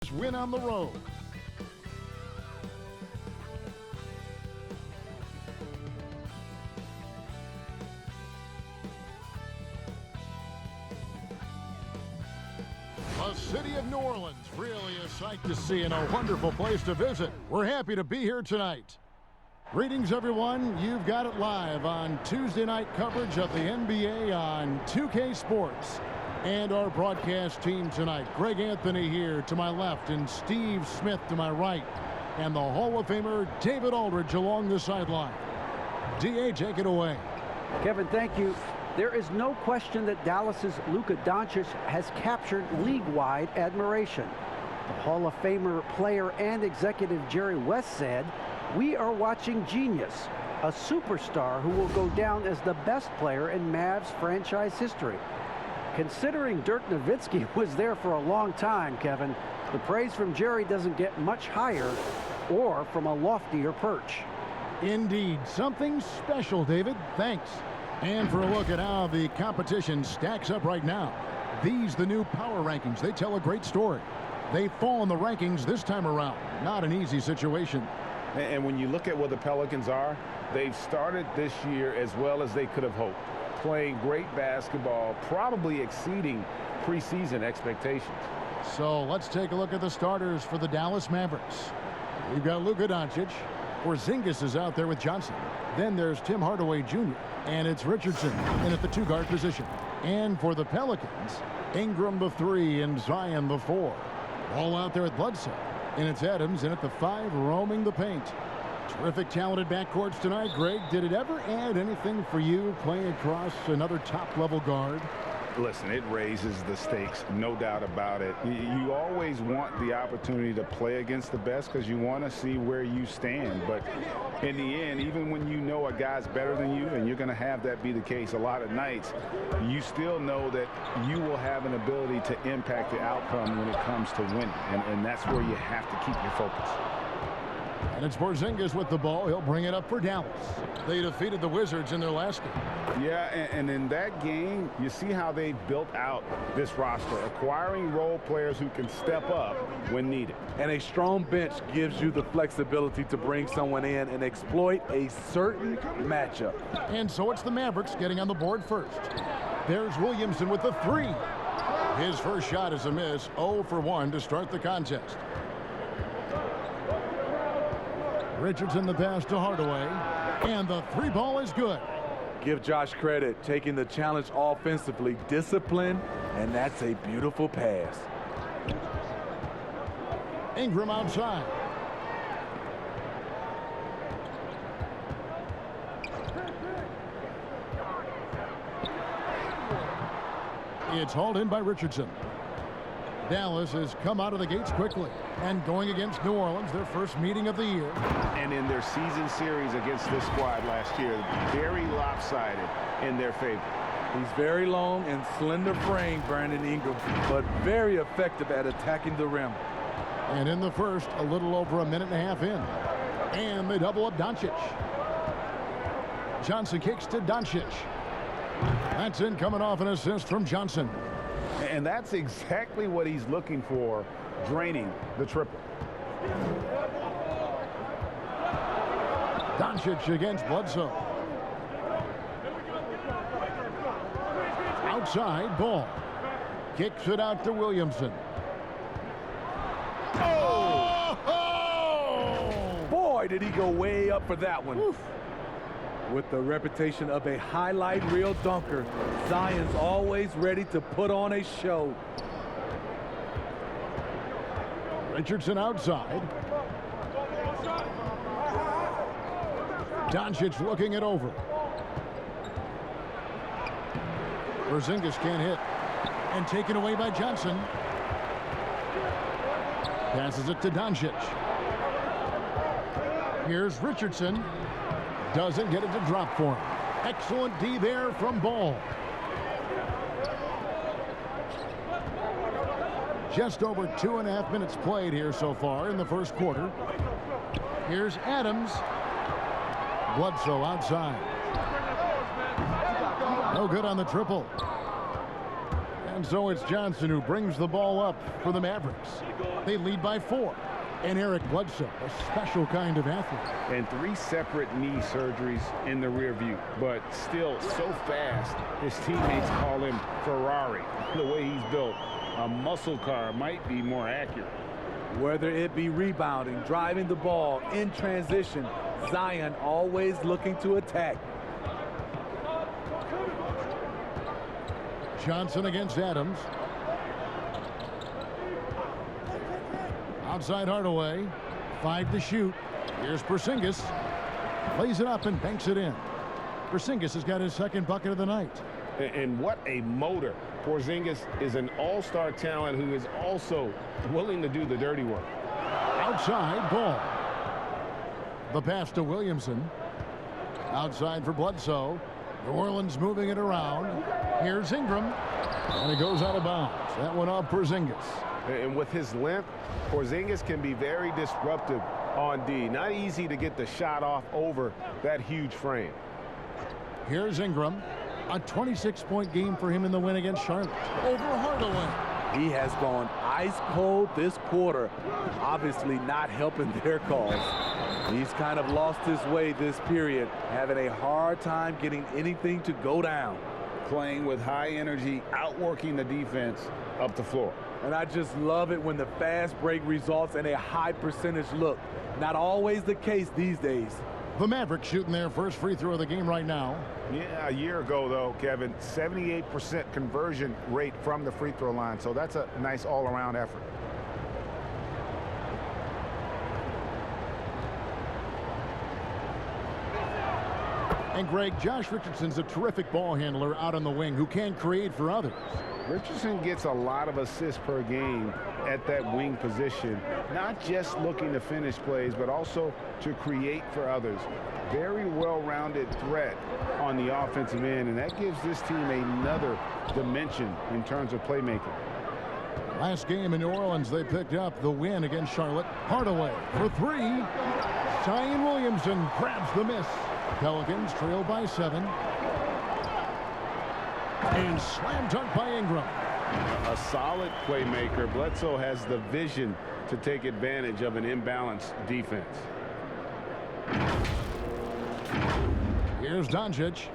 this win on the road. The city of New Orleans, really a sight to see and a wonderful place to visit. We're happy to be here tonight. Greetings, everyone. You've got it live on Tuesday night coverage of the NBA on 2K Sports. And our broadcast team tonight, Greg Anthony here to my left and Steve Smith to my right. And the Hall of Famer David Aldridge along the sideline. D.A., take it away. Kevin, thank you. There is no question that Dallas's Luka Doncic has captured league-wide admiration. The Hall of Famer player and executive Jerry West said, "We are watching genius, a superstar who will go down as the best player in Mavs franchise history." Considering Dirk Nowitzki was there for a long time, Kevin, the praise from Jerry doesn't get much higher or from a loftier perch. Indeed, something special, David. Thanks. And for a look at how the competition stacks up right now, these the new power rankings. They tell a great story. They fall in the rankings this time around. Not an easy situation. And when you look at where the Pelicans are, they've started this year as well as they could have hoped. Playing great basketball, probably exceeding preseason expectations. So let's take a look at the starters for the Dallas Mavericks. We've got Luka Doncic. Porzingis is out there with Johnson. Then there's Tim Hardaway Jr. And it's Richardson in at the two-guard position. And for the Pelicans, Ingram the 3 and Zion the 4. All out there at Bledsoe. And it's Adams in at the 5 roaming the paint. Terrific talented backcourts tonight. Greg, did it ever add anything for you playing across another top-level guard? Listen, it raises the stakes, no doubt about it. You always want the opportunity to play against the best because you want to see where you stand. But in the end, even when you know a guy's better than you, and you're going to have that be the case a lot of nights, you still know that you will have an ability to impact the outcome when it comes to winning. And that's where you have to keep your focus. And it's Porzingis with the ball. He'll bring it up for Dallas. They defeated the Wizards in their last game. Yeah, and in that game, you see how they built out this roster, acquiring role players who can step up when needed. And a strong bench gives you the flexibility to bring someone in and exploit a certain matchup. And so it's the Mavericks getting on the board first. There's Williamson with the 3. His first shot is a miss, 0 for 1 to start the contest. Richardson the pass to Hardaway, and the 3 ball is good. Give Josh credit, taking the challenge offensively, discipline, and that's a beautiful pass. Ingram outside. It's hauled in by Richardson. Dallas has come out of the gates quickly and going against New Orleans, their first meeting of the year. And in their season series against this squad last year, very lopsided in their favor. He's very long and slender frame, Brandon Ingram, but very effective at attacking the rim. And in the first, a little over a minute and a half in. And they double up Doncic. Johnson kicks to Doncic. That's in, coming off an assist from Johnson. And that's exactly what he's looking for, draining the triple. Doncic against Bledsoe. Outside ball. Kicks it out to Williamson. Oh! Boy, did he go way up for that one. Oof. With the reputation of a highlight reel dunker, Zion's always ready to put on a show. Richardson outside. Doncic looking it over. Porzingis can't hit. And taken away by Johnson. Passes it to Doncic. Here's Richardson. Doesn't get it to drop for him. Excellent D there from Ball. Just over 2.5 minutes played here so far in the first quarter. Here's Adams. Bledsoe outside. No good on the triple. And so it's Johnson who brings the ball up for the Mavericks. They lead by 4. And Eric Bledsoe, a special kind of athlete. And 3 separate knee surgeries in the rear view, but still so fast, his teammates call him Ferrari. The way he's built, a muscle car might be more accurate. Whether it be rebounding, driving the ball, in transition, Zion always looking to attack. Johnson against Adams. Outside Hardaway. 5 to shoot. Here's Porzingis. Lays it up and banks it in. Porzingis has got his second bucket of the night. And what a motor. Porzingis is an all-star talent who is also willing to do the dirty work. Outside, Ball. The pass to Williamson. Outside for Bledsoe. New Orleans moving it around. Here's Ingram. And it goes out of bounds. That one off Porzingis. And with his length, Porzingis can be very disruptive on D. Not easy to get the shot off over that huge frame. Here's Ingram. A 26-point game for him in the win against Charlotte. Over Hardaway. He has gone ice cold this quarter, obviously not helping their cause. He's kind of lost his way this period, having a hard time getting anything to go down. Playing with high energy, outworking the defense up the floor. And I just love it when the fast break results in a high percentage look. Not always the case these days. The Mavericks shooting their first free throw of the game right now. Yeah, a year ago, though, Kevin, 78% conversion rate from the free throw line. So that's a nice all-around effort. And Greg, Josh Richardson's a terrific ball handler out on the wing who can create for others. Richardson gets a lot of assists per game at that wing position, not just looking to finish plays, but also to create for others. Very well-rounded threat on the offensive end, and that gives this team another dimension in terms of playmaking. Last game in New Orleans, they picked up the win against Charlotte. Hardaway for 3. Zion Williamson grabs the miss. Pelicans trail by 7. And slam dunk by Ingram. A solid playmaker. Bledsoe has the vision to take advantage of an imbalanced defense. Here's Doncic.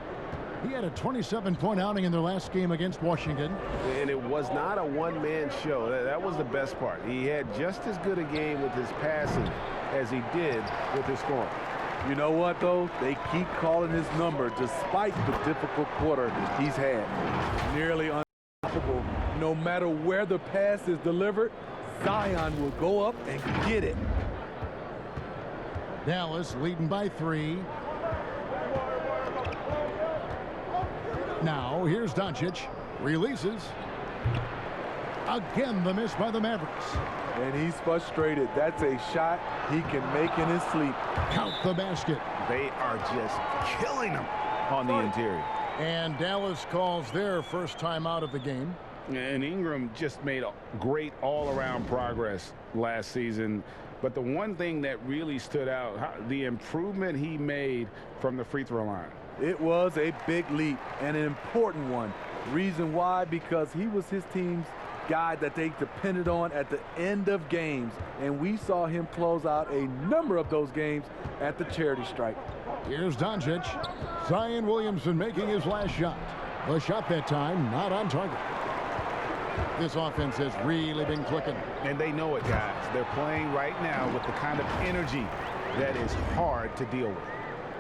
He had a 27-point outing in their last game against Washington. And it was not a one-man show. That was the best part. He had just as good a game with his passing as he did with his scoring. You know what, though? They keep calling his number despite the difficult quarter he's had. Nearly unstoppable. No matter where the pass is delivered, Zion will go up and get it. Dallas leading by 3. Now, here's Doncic. Releases. Again, the miss by the Mavericks. And he's frustrated. That's a shot he can make in his sleep. Count the basket. They are just killing him on the interior. And Dallas calls their first time out of the game. And Ingram just made a great all-around progress last season. But the one thing that really stood out, the improvement he made from the free throw line. It was a big leap and an important one. Reason why? Because he was his team's guy that they depended on at the end of games. And we saw him close out a number of those games at the charity stripe. Here's Doncic. Zion Williamson making his last shot. The shot that time not on target. This offense has really been clicking. And they know it, guys. They're playing right now with the kind of energy that is hard to deal with.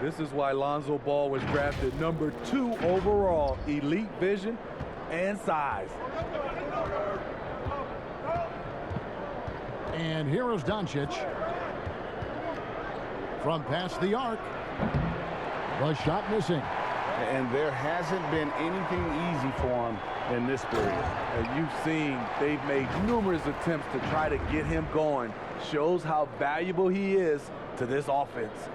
This is why Lonzo Ball was drafted number 2 overall. Elite vision and size. And here is Doncic. From past the arc. The shot missing. And there hasn't been anything easy for him in this period. And you've seen they've made numerous attempts to try to get him going. Shows how valuable he is to this offense.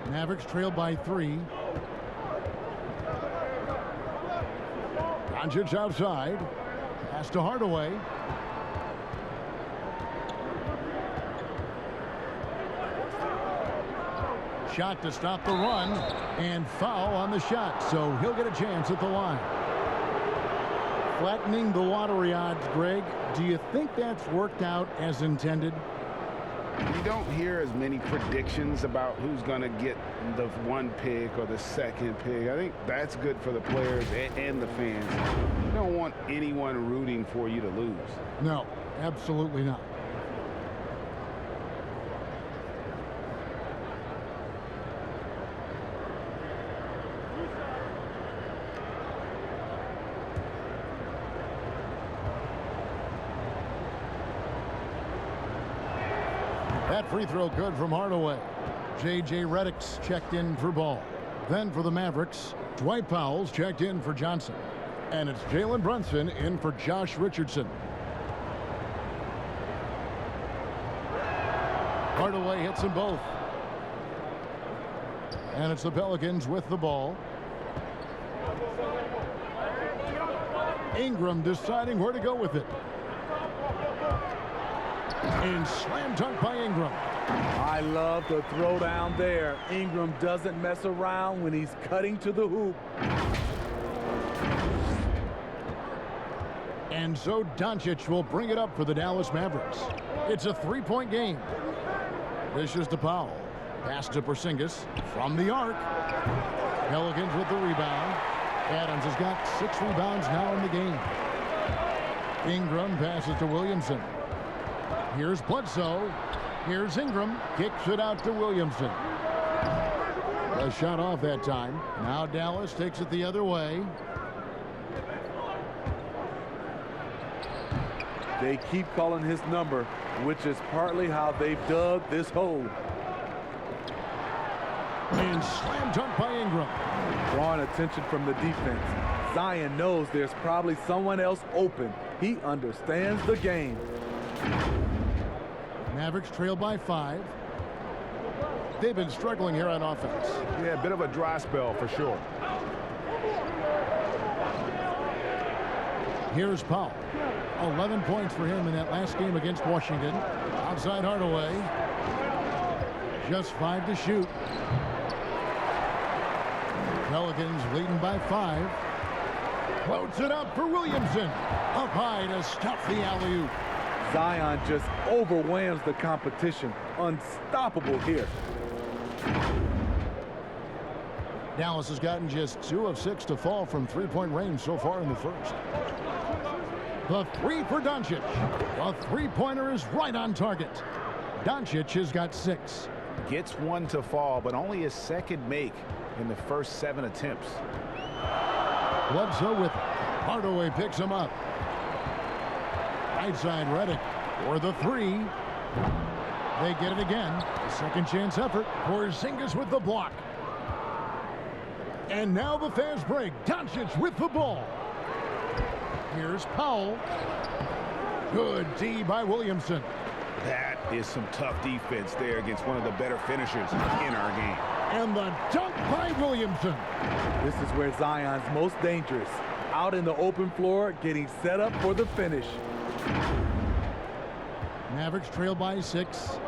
Mavericks trail by 3. Doncic outside. Pass to Hardaway. shot to stop the run, and foul on the shot, so he'll get a chance at the line. Flattening the lottery odds, Greg. Do you think that's worked out as intended? You don't hear as many predictions about who's going to get the one pick or the second pick. I think that's good for the players and the fans. You don't want anyone rooting for you to lose. No, absolutely not. That free throw good from Hardaway. J.J. Redick's checked in for Ball. Then for the Mavericks, Dwight Powell's checked in for Johnson. And it's Jalen Brunson in for Josh Richardson. Hardaway hits them both. And it's the Pelicans with the ball. Ingram deciding where to go with it. And slam dunk by Ingram. I love the throwdown there. Ingram doesn't mess around when he's cutting to the hoop. And so Doncic will bring it up for the Dallas Mavericks. It's a three-point game. This is to Powell. Pass to Porzingis from the arc. Pelicans with the rebound. Adams has got 6 rebounds now in the game. Ingram passes to Williamson. Here's Bledsoe. Here's Ingram. Kicks it out to Williamson. A shot off that time. Now Dallas takes it the other way. They keep calling his number, which is partly how they've dug this hole. And slam dunk by Ingram. Drawing attention from the defense. Zion knows there's probably someone else open. He understands the game. Mavericks trail by 5. They've been struggling here on offense. Yeah, a bit of a dry spell for sure. Here's Powell. 11 points for him in that last game against Washington. Outside Hardaway. Just 5 to shoot. Pelicans leading by 5. Floats it up for Williamson. Up high to stop the alley-oop. Zion just overwhelms the competition. Unstoppable here. Dallas has gotten just 2 of 6 to fall from three-point range so far in the first. The 3 for Doncic. The three-pointer is right on target. Doncic has got 6. Gets 1 to fall, but only his second make in the first 7 attempts. Bledsoe with Hardaway picks him up. Right side Redick for the 3. They get it again. A second chance effort. Porzingis with the block. And now the fast break. Doncic with the ball. Here's Powell. Good D by Williamson. That is some tough defense there against one of the better finishers in our game. And the dunk by Williamson. This is where Zion's most dangerous. Out in the open floor, getting set up for the finish. Mavericks trail by 6.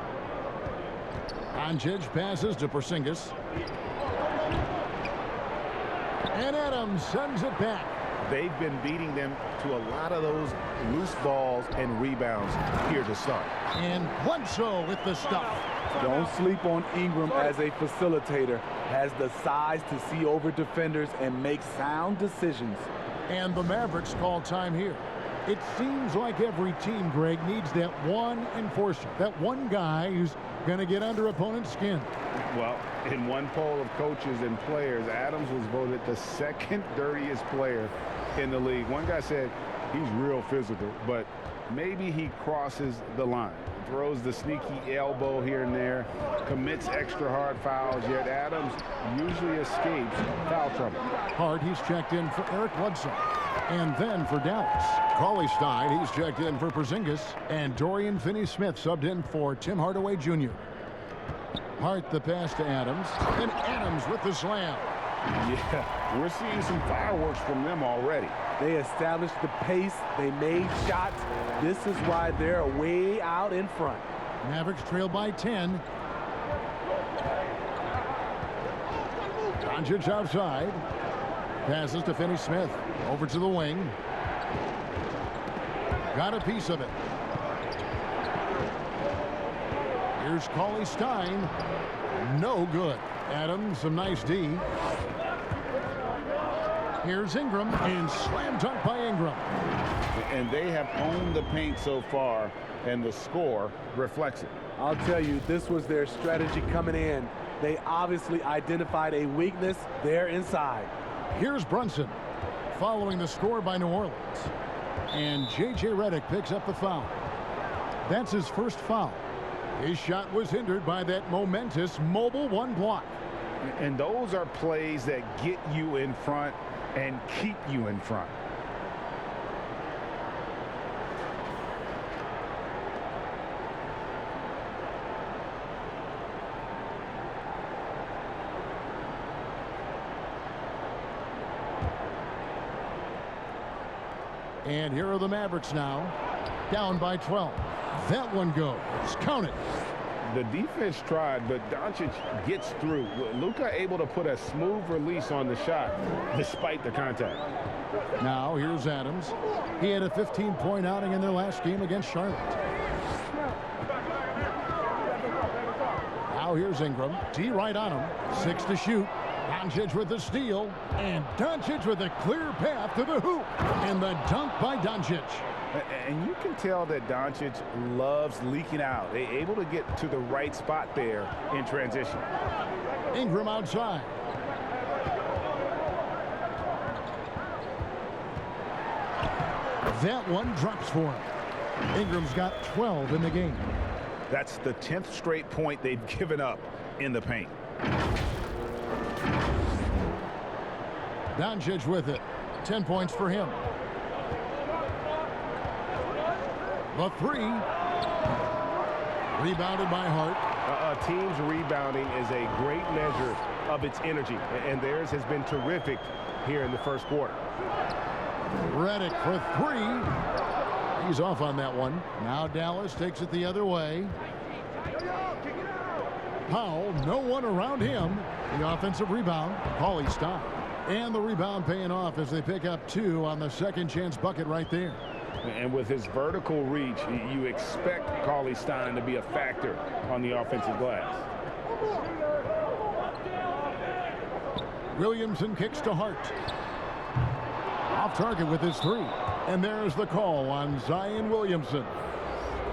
Doncic passes to Porzingis. And Adams sends it back. They've been beating them to a lot of those loose balls and rebounds here to start. And Bledsoe with the stuff. Don't sleep on Ingram as a facilitator. Has the size to see over defenders and make sound decisions. And the Mavericks call time here. It seems like every team, Greg, needs that one enforcer, that one guy who's going to get under opponent's skin. Well, in one poll of coaches and players, Adams was voted the second dirtiest player in the league. One guy said he's real physical, but maybe he crosses the line. Throws the sneaky elbow here and there, commits extra hard fouls, yet Adams usually escapes foul trouble. Hard, he's checked in for Eric Bledsoe. And then for Dallas, Cauley Stein, he's checked in for Porzingis. And Dorian Finney-Smith subbed in for Tim Hardaway Jr. Hart the pass to Adams. And Adams with the slam. Yeah, we're seeing some fireworks from them already. They established the pace. They made shots. This is why they're way out in front. Mavericks trail by 10. Doncic outside. Passes to Finney-Smith. Over to the wing. Got a piece of it. Here's Cauley Stein. No good. Adams, some nice D. Here's Ingram, and slam dunk by Ingram. And they have owned the paint so far, and the score reflects it. I'll tell you, this was their strategy coming in. They obviously identified a weakness there inside. Here's Brunson, following the score by New Orleans. And J.J. Redick picks up the foul. That's his first foul. His shot was hindered by that momentous mobile one block. And those are plays that get you in front and keep you in front. And here are the Mavericks now, down by 12. That one goes. Count it. The defense tried, but Doncic gets through. Luka able to put a smooth release on the shot despite the contact. Now here's Adams. He had a 15-point outing in their last game against Charlotte. Now here's Ingram. D right on him. 6 to shoot. Doncic with the steal. And Doncic with a clear path to the hoop. And the dunk by Doncic. And you can tell that Doncic loves leaking out. They're able to get to the right spot there in transition. Ingram outside. That one drops for him. Ingram's got 12 in the game. That's the 10th straight point they've given up in the paint. Doncic with it. 10 points for him. The three. Rebounded by Hart. A team's rebounding is a great measure of its energy, and theirs has been terrific here in the first quarter. Redick for three. He's off on that one. Now Dallas takes it the other way. Powell, no one around him. The offensive rebound, Cauley Stein. And the rebound paying off as they pick up 2 on the second chance bucket right there. And with his vertical reach, you expect Cauley Stein to be a factor on the offensive glass. Williamson kicks to Hart. Off target with his 3. And there's the call on Zion Williamson.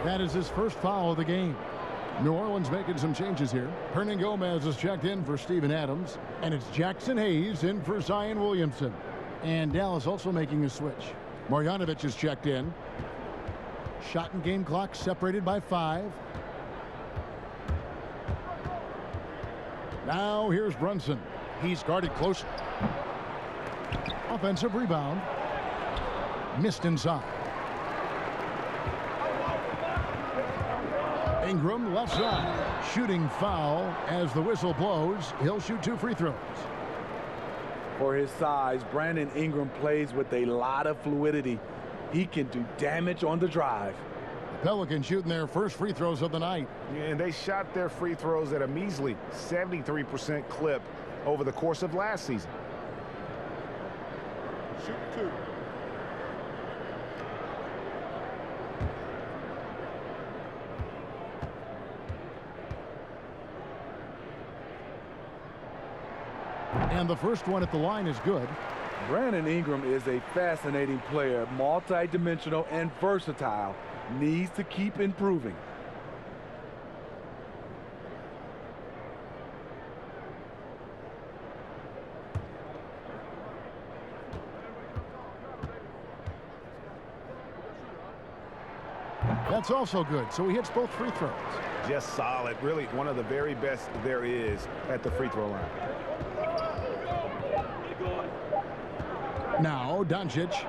That is his first foul of the game. New Orleans making some changes here. Hernan Gomez is checked in for Steven Adams. And it's Jackson Hayes in for Zion Williamson. And Dallas also making a switch. Marjanovic is checked in. Shot and game clock separated by 5. Now here's Brunson. He's guarded closely. Offensive rebound. Missed inside. Ingram left side. Shooting foul as the whistle blows. He'll shoot 2 free throws. For his size, Brandon Ingram plays with a lot of fluidity. He can do damage on the drive. The Pelicans shooting their first free throws of the night. And they shot their free throws at a measly 73% clip over the course of last season. Shoot 2. And the first one at the line is good. Brandon Ingram is a fascinating player, multi-dimensional and versatile. Needs to keep improving. That's also good. So he hits both free throws. Just solid. Really one of the very best there is at the free throw line. Now Doncic.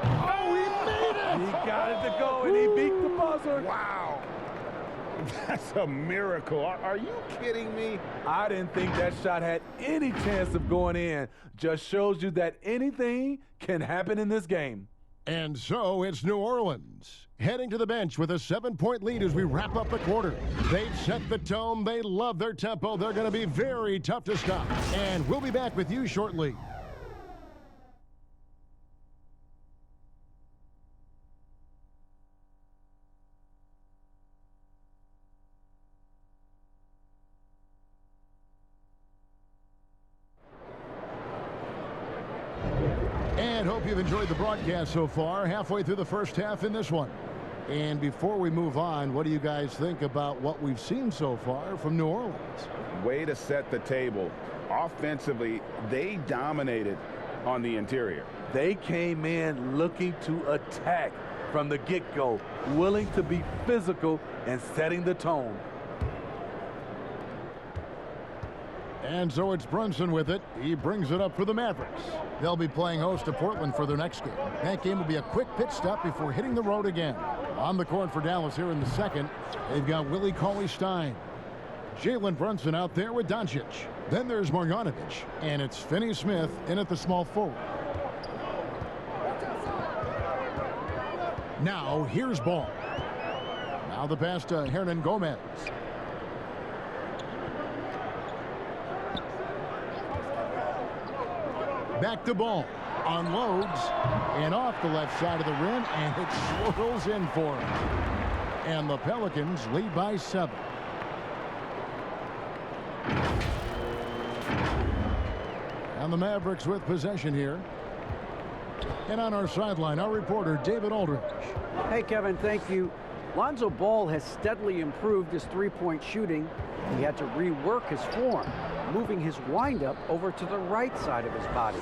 Oh, he made it! He got it to go, and he beat the buzzer. Wow. That's a miracle. Are you kidding me? I didn't think that shot had any chance of going in. Just shows you that anything can happen in this game. And so it's New Orleans heading to the bench with a 7-point lead as we wrap up the quarter. They've set the tone. They love their tempo. They're going to be very tough to stop. And we'll be back with you shortly. And hope you've enjoyed the broadcast so far. Halfway through the first half in this one. And before we move on, what do you guys think about what we've seen so far from New Orleans? Way to set the table. Offensively, they dominated on the interior. They came in looking to attack from the get-go, willing to be physical and setting the tone. And so it's Brunson with it. He brings it up for the Mavericks. They'll be playing host to Portland for their next game. That game will be a quick pit stop before hitting the road again. On the court for Dallas here in the second, they've got Willie Cauley-Stein. Jalen Brunson out there with Doncic. Then there's Marjanovic. And it's Finney-Smith in at the small forward. Now here's Ball. Now the pass to Hernan Gomez. Back to Ball. Unloads. And off the left side of the rim. And it swirls in for him. And the Pelicans lead by 7. And the Mavericks with possession here. And on our sideline, our reporter, David Aldridge. Hey, Kevin, thank you. Lonzo Ball has steadily improved his three-point shooting. He had to rework his form, moving his windup over to the right side of his body.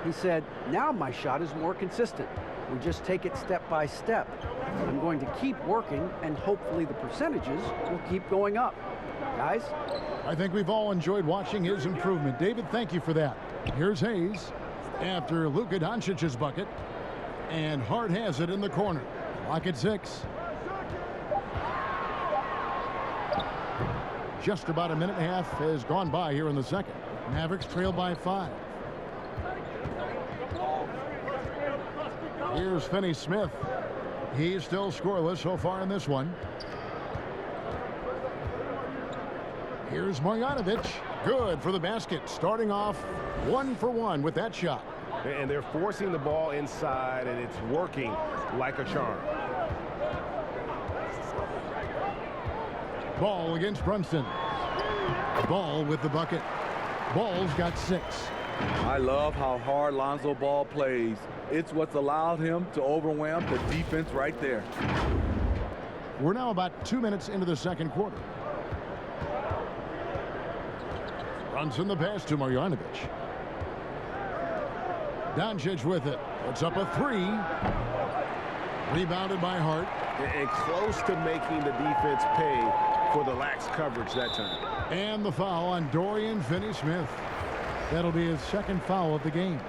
He said, now my shot is more consistent. We just take it step by step. I'm going to keep working, and hopefully the percentages will keep going up. Guys? I think we've all enjoyed watching his improvement. David, thank you for that. Here's Hayes after Luka Doncic's bucket. And Hart has it in the corner. Clock at 6. Just about a minute and a half has gone by here in the second. Mavericks trail by 5. Here's Finney-Smith. He's still scoreless so far in this one. Here's Marjanovic. Good for the basket. Starting off 1 for 1 with that shot. And they're forcing the ball inside, and it's working like a charm. Ball against Brunson. Ball with the bucket. Ball's got 6. I love how hard Lonzo Ball plays. It's what's allowed him to overwhelm the defense right there. We're now about 2 minutes into the second quarter. Brunson the pass to Marjanovic. Doncic with it. It's up a 3. Rebounded by Hart. And close to making the defense pay for the lax coverage that time. And the foul on Dorian Finney-Smith. That'll be his second foul of the game.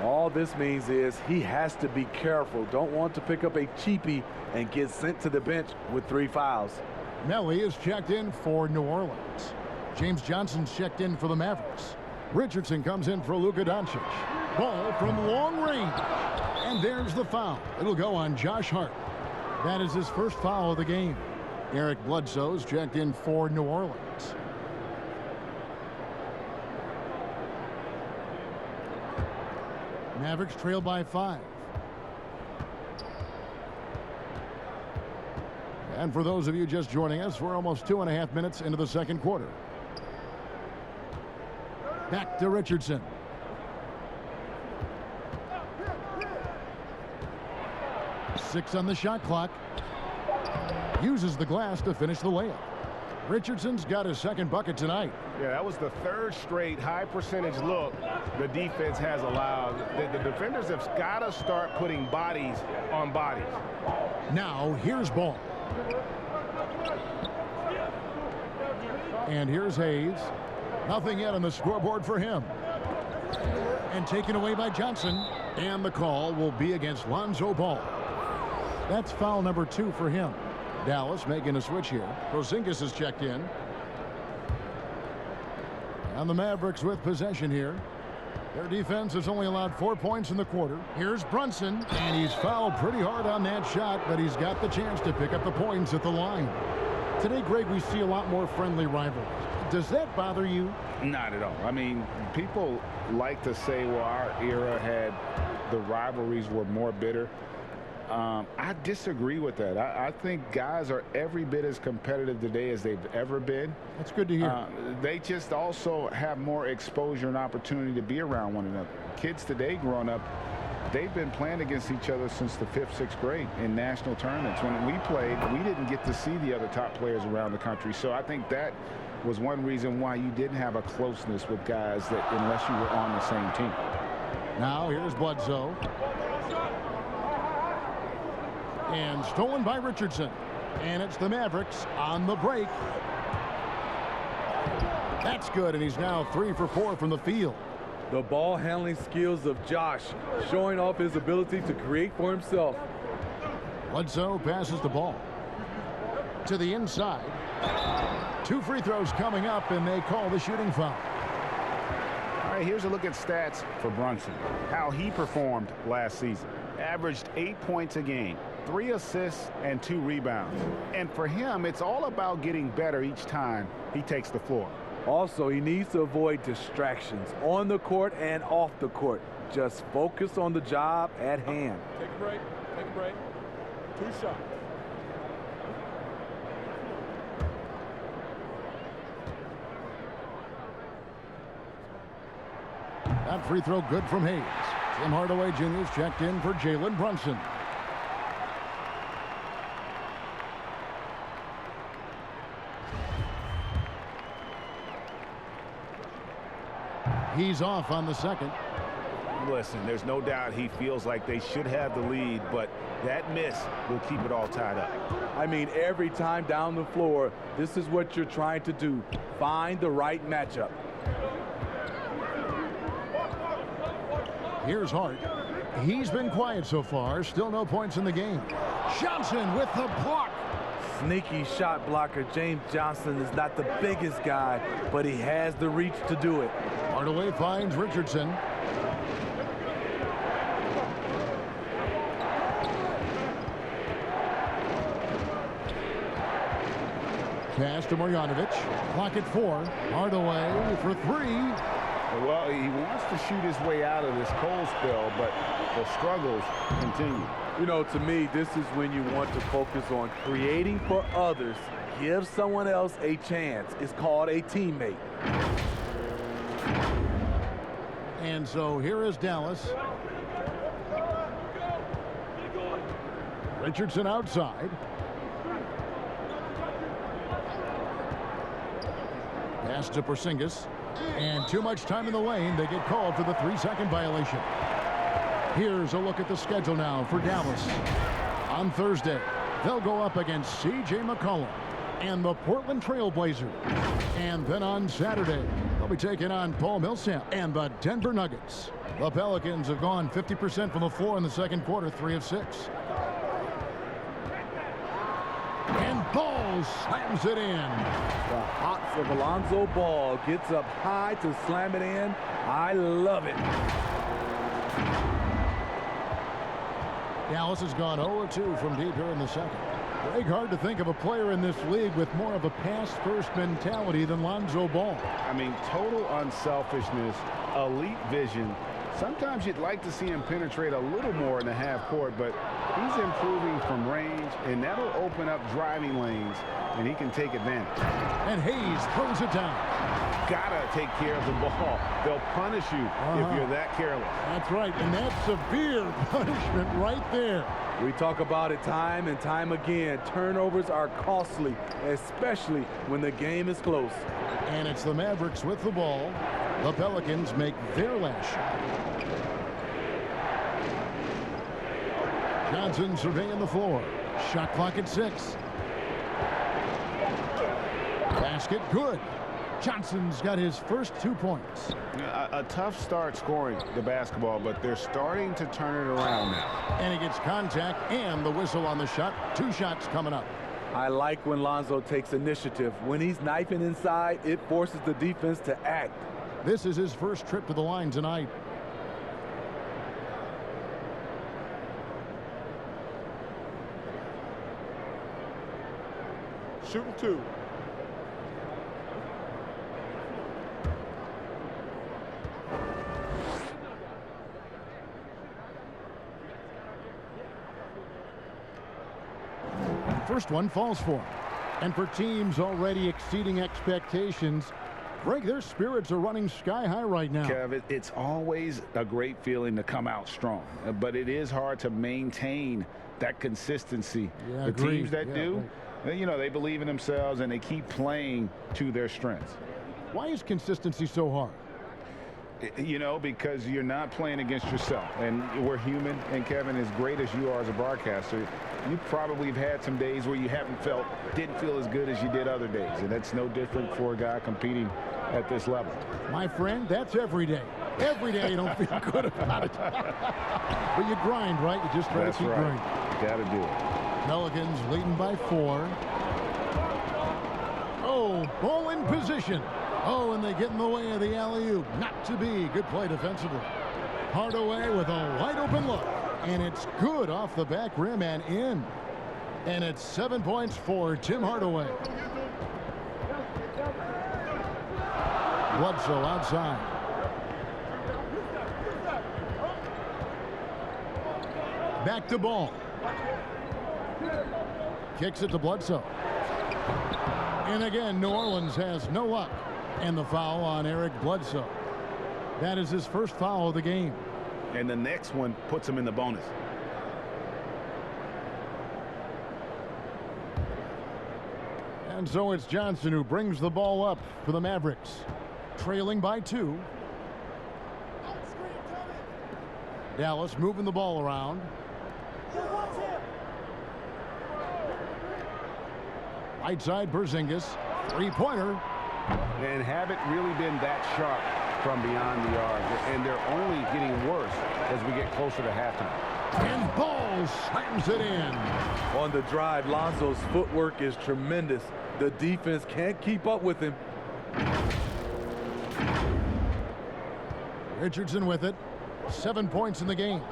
All this means is he has to be careful. Don't want to pick up a cheapie and get sent to the bench with 3 fouls. Melly is checked in for New Orleans. James Johnson's checked in for the Mavericks. Richardson comes in for Luka Doncic. Ball from long range. And there's the foul. It'll go on Josh Hart. That is his first foul of the game. Eric Bledsoe's checked in for New Orleans. Mavericks trail by 5. And for those of you just joining us, we're almost 2.5 minutes into the second quarter. Back to Richardson. Six on the shot clock. Uses the glass to finish the layup. Richardson's got his second bucket tonight. Yeah, that was the 3rd straight high percentage look the defense has allowed. The defenders have got to start putting bodies on bodies. Now here's Ball. And here's Hayes. Nothing yet on the scoreboard for him. And taken away by Johnson. And the call will be against Lonzo Ball. That's foul number 2 for him. Dallas making a switch here. Porzingis is checked in. And the Mavericks with possession here. Their defense has only allowed 4 points in the quarter. Here's Brunson, and he's fouled pretty hard on that shot, but he's got the chance to pick up the points at the line. Today, Greg, we see a lot more friendly rivalries. Does that bother you? Not at all. I mean, people like to say, well, our era had the rivalries were more bitter. I disagree with that. I think guys are every bit as competitive today as they've ever been. That's good to hear. They just also have more exposure and opportunity to be around one another. Kids today growing up, they've been playing against each other since the 5th, 6th grade in national tournaments. When we played, we didn't get to see the other top players around the country. So I think that was one reason why you didn't have a closeness with guys that unless you were on the same team. Now here's Bledsoe. And stolen by Richardson. And it's the Mavericks on the break. That's good, and he's now 3 for 4 from the field. The ball handling skills of Josh, showing off his ability to create for himself. Bledsoe passes the ball to the inside. 2 free throws coming up, and they call the shooting foul. All right, here's a look at stats for Brunson. How he performed last season. Averaged 8 points a game, 3 assists, and 2 rebounds. And for him, it's all about getting better each time he takes the floor. Also, he needs to avoid distractions on the court and off the court. Just focus on the job at hand. Take a break. Take a break. 2 shots. That free throw good from Hayes. Tim Hardaway Jr. is checked in for Jalen Brunson. He's off on the second. Listen, there's no doubt he feels like they should have the lead, but that miss will keep it all tied up. I mean, every time down the floor, this is what you're trying to do. Find the right matchup. Here's Hart. He's been quiet so far. Still no points in the game. Johnson with the block. Sneaky shot blocker. James Johnson is not the biggest guy, but he has the reach to do it. Hardaway finds Richardson. Pass to Marjanovic. Clock at 4. Hardaway for 3. Well, he wants to shoot his way out of this cold spell, but the struggles continue. You know, to me, this is when you want to focus on creating for others. Give someone else a chance. It's called a teammate. And so here is Dallas. Richardson outside. Pass to Porzingis. And too much time in the lane. They get called for the 3-second violation. Here's a look at the schedule now for Dallas. On Thursday, they'll go up against C.J. McCollum and the Portland Trail Blazers. And then on Saturday, they'll be taking on Paul Millsap and the Denver Nuggets. The Pelicans have gone 50% from the floor in the second quarter, 3 of 6. And Ball slams it in. The hops of Alonzo Ball gets up high to slam it in. I love it. Dallas has gone 0-2 from deep here in the second. Greg, hard to think of a player in this league with more of a pass-first mentality than Lonzo Ball. I mean, total unselfishness, elite vision. Sometimes you'd like to see him penetrate a little more in the half court, but he's improving from range, and that'll open up driving lanes, and he can take advantage. And Hayes throws it down. Gotta take care of the ball. They'll punish you if you're that careless. That's right, and that's severe punishment right there. We talk about it time and time again. Turnovers are costly, especially when the game is close. And it's the Mavericks with the ball. The Pelicans make their last shot. Johnson surveying the floor. Shot clock at 6. Basket good. Johnson's got his first 2 points. A tough start scoring the basketball, but they're starting to turn it around now. And he gets contact and the whistle on the shot. 2 shots coming up. I like when Lonzo takes initiative. When he's knifing inside, it forces the defense to act. This is his first trip to the line tonight. shooting 2. First one falls for him. And for teams already exceeding expectations, Greg, their spirits are running sky high right now. Kev, it's always a great feeling to come out strong, but it is hard to maintain that consistency. Yeah, the agreed. teams that do, you know, they believe in themselves and they keep playing to their strengths. Why is consistency so hard? You know, because you're not playing against yourself, and we're human. And Kevin, as great as you are as a broadcaster, you probably have had some days where you didn't feel as good as you did other days, and that's no different for a guy competing at this level. My friend, that's every day. Every day you don't feel good about it. But you grind, right? You just try to keep grinding. Got to do it. Pelicans leading by 4. Oh, ball in position. Oh, and they get in the way of the alley-oop. Not to be. Good play defensively. Hardaway with a wide open look. And it's good off the back rim and in. And it's 7 points for Tim Hardaway. Bledsoe outside. Back to Ball. Kicks it to Bledsoe. And again, New Orleans has no luck. And the foul on Eric Bledsoe. That is his first foul of the game. And the next one puts him in the bonus. And so it's Johnson who brings the ball up for the Mavericks. Trailing by 2. Dallas moving the ball around. Right side, Porzingis. Three-pointer. And haven't really been that sharp from beyond the arc. And they're only getting worse as we get closer to halftime. And Ball slams it in. On the drive, Lonzo's footwork is tremendous. The defense can't keep up with him. Richardson with it. 7 points in the game.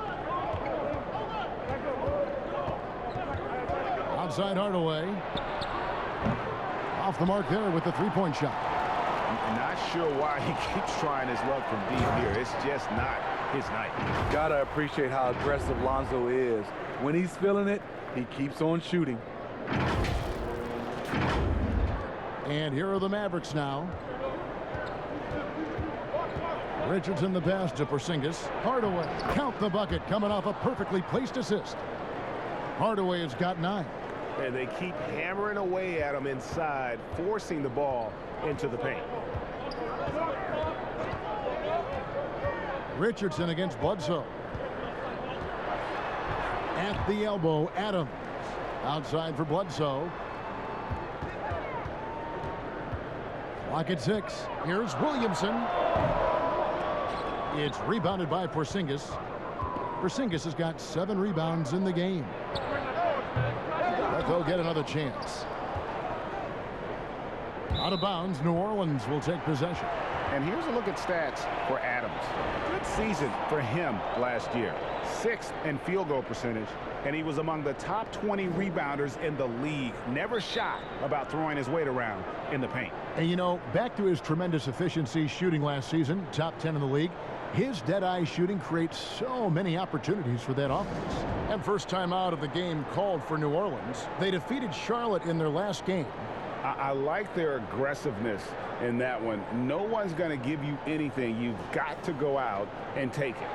Outside Hardaway. Off the mark there with the three-point shot. I'm not sure why he keeps trying his luck from deep here. It's just not his night. Gotta appreciate how aggressive Lonzo is. When he's feeling it, he keeps on shooting. And here are the Mavericks now. Richardson the pass to Porzingis. Hardaway, count the bucket, coming off a perfectly placed assist. Hardaway has got 9. And they keep hammering away at him inside, forcing the ball into the paint. Richardson against Bledsoe. At the elbow, Adams. Outside for Bledsoe. Clock at 6. Here's Williamson. It's rebounded by Porzingis. Porzingis has got 7 rebounds in the game. But they'll get another chance. Out of bounds, New Orleans will take possession. And here's a look at stats for Adams. Good season for him last year. 6th in field goal percentage, and he was among the top 20 rebounders in the league. Never shy about throwing his weight around in the paint. And you know, back to his tremendous efficiency shooting last season, top 10 in the league, his dead-eye shooting creates so many opportunities for that offense. And first time out of the game called for New Orleans. They defeated Charlotte in their last game. I like their aggressiveness in that one. No one's going to give you anything. You've got to go out and take it.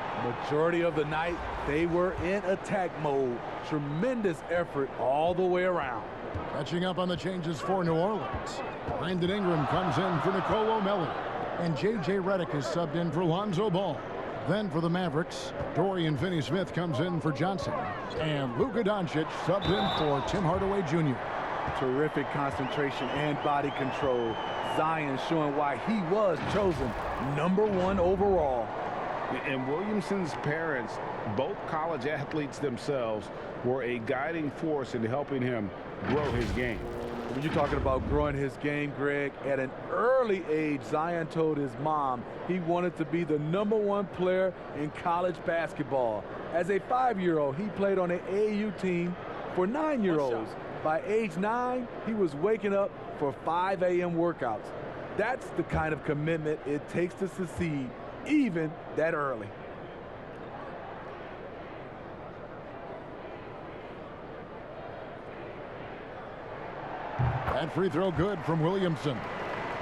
Majority of the night, they were in attack mode. Tremendous effort all the way around. Catching up on the changes for New Orleans. Brandon Ingram comes in for Nicolo Melli. And J.J. Redick is subbed in for Lonzo Ball. Then for the Mavericks, Dorian Finney-Smith comes in for Johnson. And Luka Doncic subbed in for Tim Hardaway Jr. Terrific concentration and body control. Zion showing why he was chosen #1 overall. And Williamson's parents, both college athletes themselves, were a guiding force in helping him grow his game. When you're talking about growing his game, Greg, at an early age, Zion told his mom he wanted to be the #1 player in college basketball. As a 5-year-old, he played on an AAU team for 9-year-olds. By age 9, he was waking up for 5 a.m. workouts. That's the kind of commitment it takes to succeed, even that early. That free throw good from Williamson.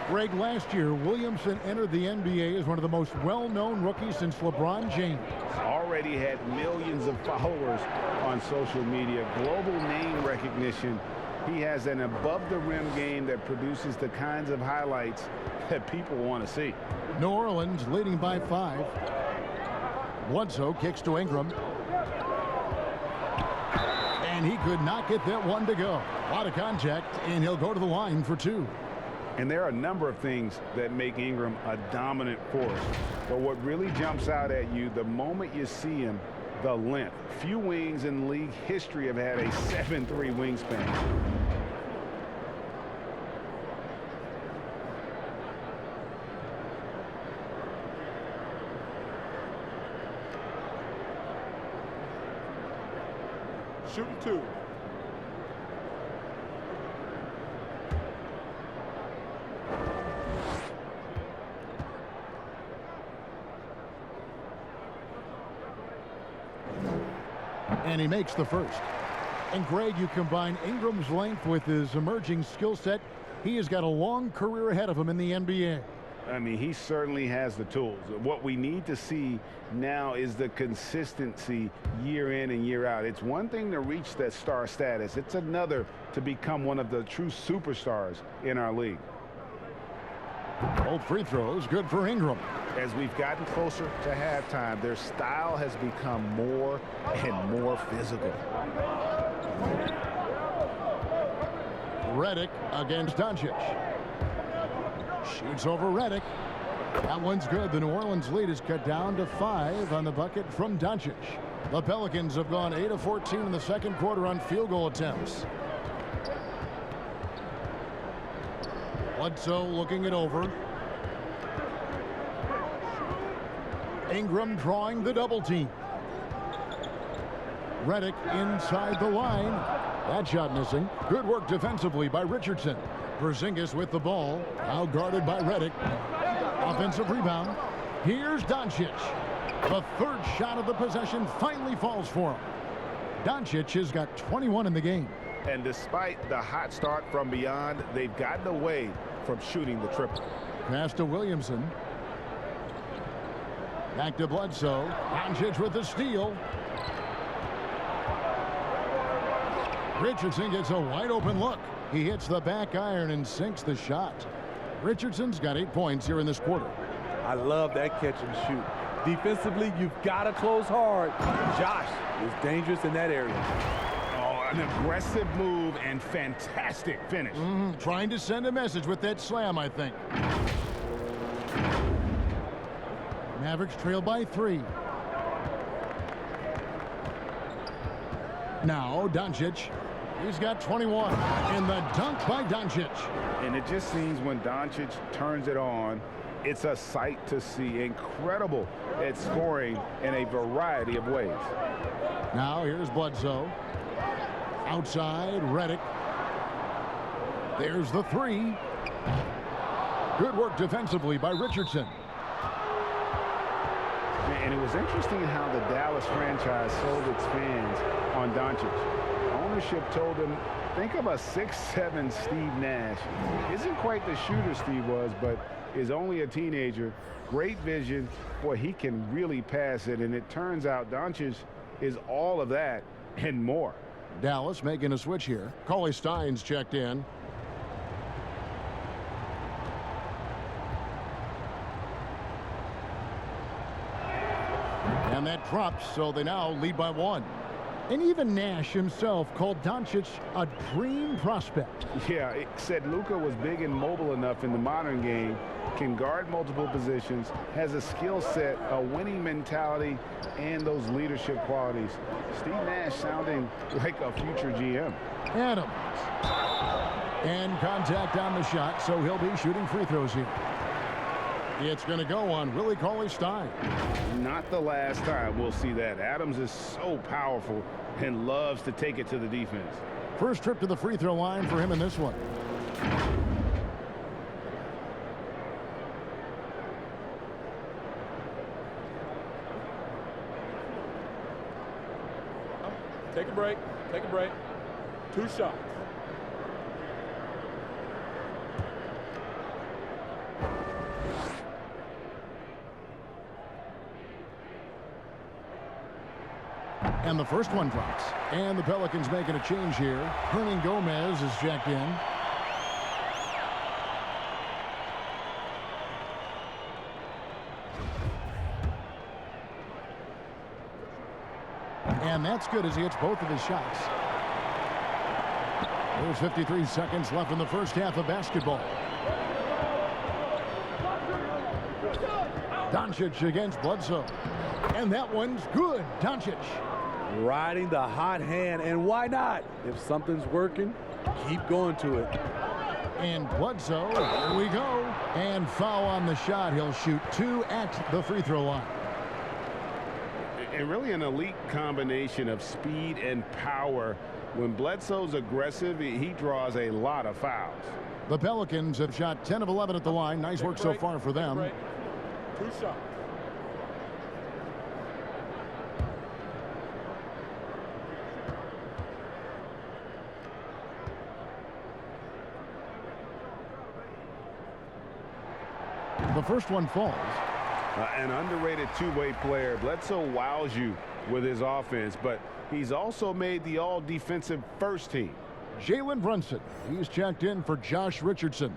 Greg, last year, Williamson entered the NBA as one of the most well-known rookies since LeBron James. Already had millions of followers on social media, global name recognition. He has an above-the-rim game that produces the kinds of highlights that people want to see. New Orleans leading by 5. Bledsoe kicks to Ingram. And he could not get that one to go. A lot of contact, and he'll go to the line for 2. And there are a number of things that make Ingram a dominant force. But what really jumps out at you the moment you see him, the length. Few wings in league history have had a 7'3" wingspan. Shooting 2. And he makes the first. And Greg, you combine Ingram's length with his emerging skill set. He has got a long career ahead of him in the NBA. I mean, he certainly has the tools. What we need to see now is the consistency year in and year out. It's one thing to reach that star status. It's another to become one of the true superstars in our league. Both free throws good for Ingram. As we've gotten closer to halftime, their style has become more and more physical. Redick against Doncic. Shoots over Redick. That one's good. The New Orleans lead is cut down to 5 on the bucket from Doncic. The Pelicans have gone 8 of 14 in the second quarter on field goal attempts. Bledsoe looking it over. Ingram drawing the double team. Redick inside the line. That shot missing. Good work defensively by Richardson. Porzingis with the ball. Now guarded by Redick. Offensive rebound. Here's Doncic. The third shot of the possession finally falls for him. Doncic has got 21 in the game. And despite the hot start from beyond, they've gotten away from shooting the triple. Pass to Williamson. Back to Bledsoe. Doncic with the steal. Richardson gets a wide open look. He hits the back iron and sinks the shot. Richardson's got 8 points here in this quarter. I love that catch and shoot. Defensively, you've got to close hard. Josh is dangerous in that area. Oh, an aggressive move and fantastic finish. Trying to send a message with that slam, I think. Mavericks trail by 3. Now Doncic. He's got 21. And the dunk by Doncic. And it just seems when Doncic turns it on, it's a sight to see. Incredible at scoring in a variety of ways. Now here's Bledsoe. Outside, Redick. There's the 3. Good work defensively by Richardson. And it was interesting how the Dallas franchise sold its fans on Doncic. Ownership told them, think of a 6'7" Steve Nash. Isn't quite the shooter Steve was, but is only a teenager. Great vision. Boy, he can really pass it. And it turns out Doncic is all of that and more. Dallas making a switch here. Cauley Stein's checked in. And that drops, so they now lead by 1. And even Nash himself called Doncic a dream prospect. Yeah, it said Luka was big and mobile enough in the modern game, can guard multiple positions, has a skill set, a winning mentality, and those leadership qualities. Steve Nash sounding like a future GM. Adams. And contact on the shot, so he'll be shooting free throws here. It's going to go on Willie Cauley-Stein. Not the last time we'll see that. Adams is so powerful and loves to take it to the defense. First trip to the free throw line for him in this one. Take a break. Take a break. 2 shots. And the first one drops. And the Pelicans making a change here. Hernan Gomez is checked in. And that's good as he hits both of his shots. There's 53 seconds left in the first half of basketball. Doncic against Bledsoe. And that one's good. Doncic. Riding the hot hand, and why not? If something's working, keep going to it. And Bledsoe, here we go. And foul on the shot. He'll shoot 2 at the free throw line. And really an elite combination of speed and power. When Bledsoe's aggressive, he draws a lot of fouls. The Pelicans have shot 10 of 11 at the line. Nice work so far for them. 2 shots. The first one falls. An underrated two-way player. Bledsoe wows you with his offense, but he's also made the all-defensive first team. Jalen Brunson. He's checked in for Josh Richardson.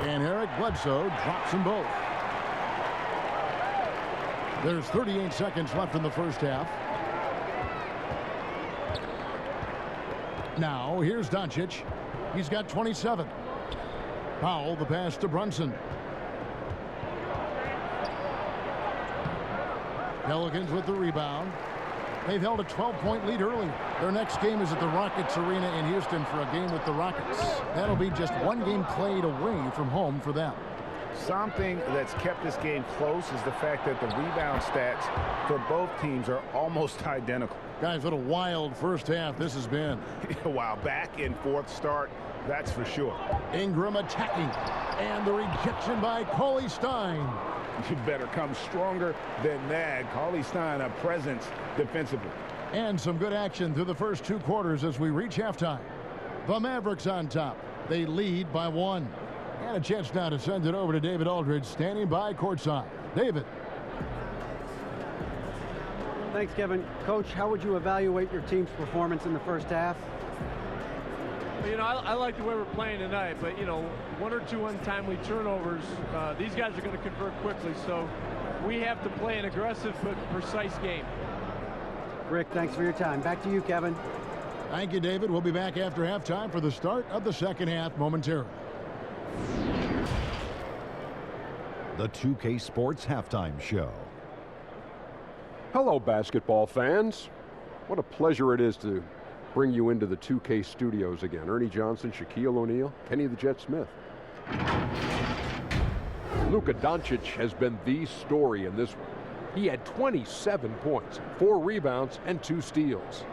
And Eric Bledsoe drops them both. There's 38 seconds left in the first half. Now, here's Doncic. He's got 27. Powell, the pass to Brunson. Pelicans with the rebound. They've held a 12-point lead early. Their next game is at the Rockets Arena in Houston for a game with the Rockets. That'll be just one game played away from home for them. Something that's kept this game close is the fact that the rebound stats for both teams are almost identical. Guys, what a wild first half this has been. Wow, back and forth start, that's for sure. Ingram attacking. And the rejection by Cauley Stein. You better come stronger than that. Cauley Stein, a presence defensively. And some good action through the first 2 quarters as we reach halftime. The Mavericks on top. They lead by 1. And a chance now to send it over to David Aldridge, standing by courtside. David. Thanks, Kevin. Coach, how would you evaluate your team's performance in the first half? You know, I like the way we're playing tonight, but, you know, 1 or 2 untimely turnovers, these guys are going to convert quickly, so we have to play an aggressive but precise game. Rick, thanks for your time. Back to you, Kevin. Thank you, David. We'll be back after halftime for the start of the second half momentarily. The 2K Sports Halftime Show. Hello, basketball fans. What a pleasure it is to bring you into the 2K studios again. Ernie Johnson, Shaquille O'Neal, Kenny the Jet Smith. Luka Doncic has been the story in this one. He had 27 points, 4 rebounds, and 2 steals.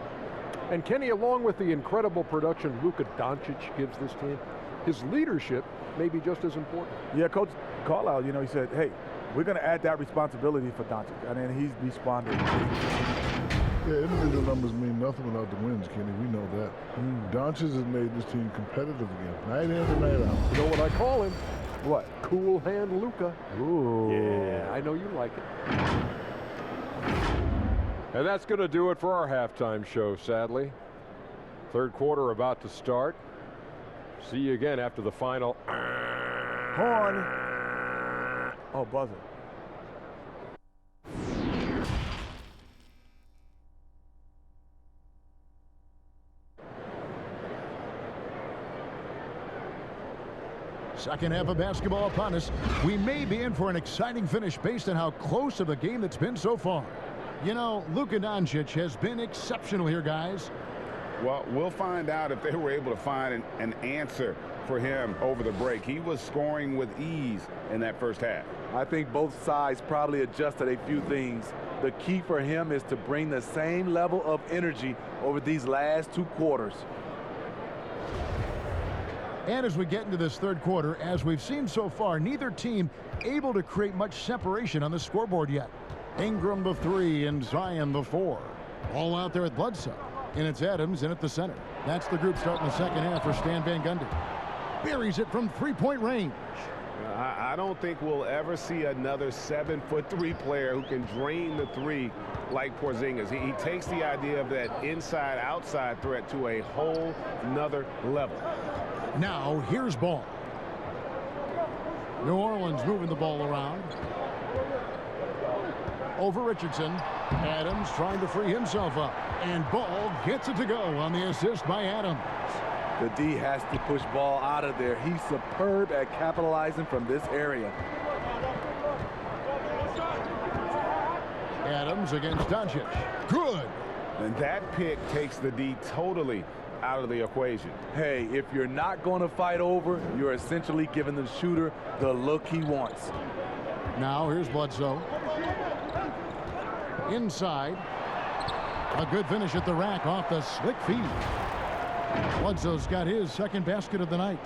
And Kenny, along with the incredible production Luka Doncic gives this team, his leadership may be just as important. Yeah, Coach Carlisle, you know, he said, hey, we're going to add that responsibility for Doncic. And then he's responded. Yeah, individual numbers mean nothing without the wins, Kenny. We know that. Doncic has made this team competitive again, night in and night out. You know what I call him? What? Cool hand Luka. Ooh. Yeah, I know you like it. And that's going to do it for our halftime show, sadly. Third quarter about to start. See you again after the final. Horn. Oh, buzzer. Second half of basketball upon us. We may be in for an exciting finish based on how close of a game it's been so far. You know, Luka Doncic has been exceptional here, guys. Well, we'll find out if they were able to find an answer for him over the break. He was scoring with ease in that first half. I think both sides probably adjusted a few things. The key for him is to bring the same level of energy over these last 2 quarters. And as we get into this third quarter, as we've seen so far, neither team able to create much separation on the scoreboard yet. Ingram the 3 and Zion the 4. All out there at Bledsoe. And it's Adams in at the center. That's the group starting the second half for Stan Van Gundy. Buries it from three-point range. I don't think we'll ever see another 7'3" player who can drain the 3 like Porzingis. He takes the idea of that inside-outside threat to a whole nother level. Now, here's ball. New Orleans moving the ball around. Over Richardson. Adams trying to free himself up. And Ball gets it to go on the assist by Adams. The D has to push Ball out of there. He's superb at capitalizing from this area. Adams against Doncic. Good. And that pick takes the D totally out of the equation. Hey, if you're not going to fight over, you're essentially giving the shooter the look he wants. Now here's Bledsoe. Inside. A good finish at the rack off the slick feed. Bledsoe's got his second basket of the night.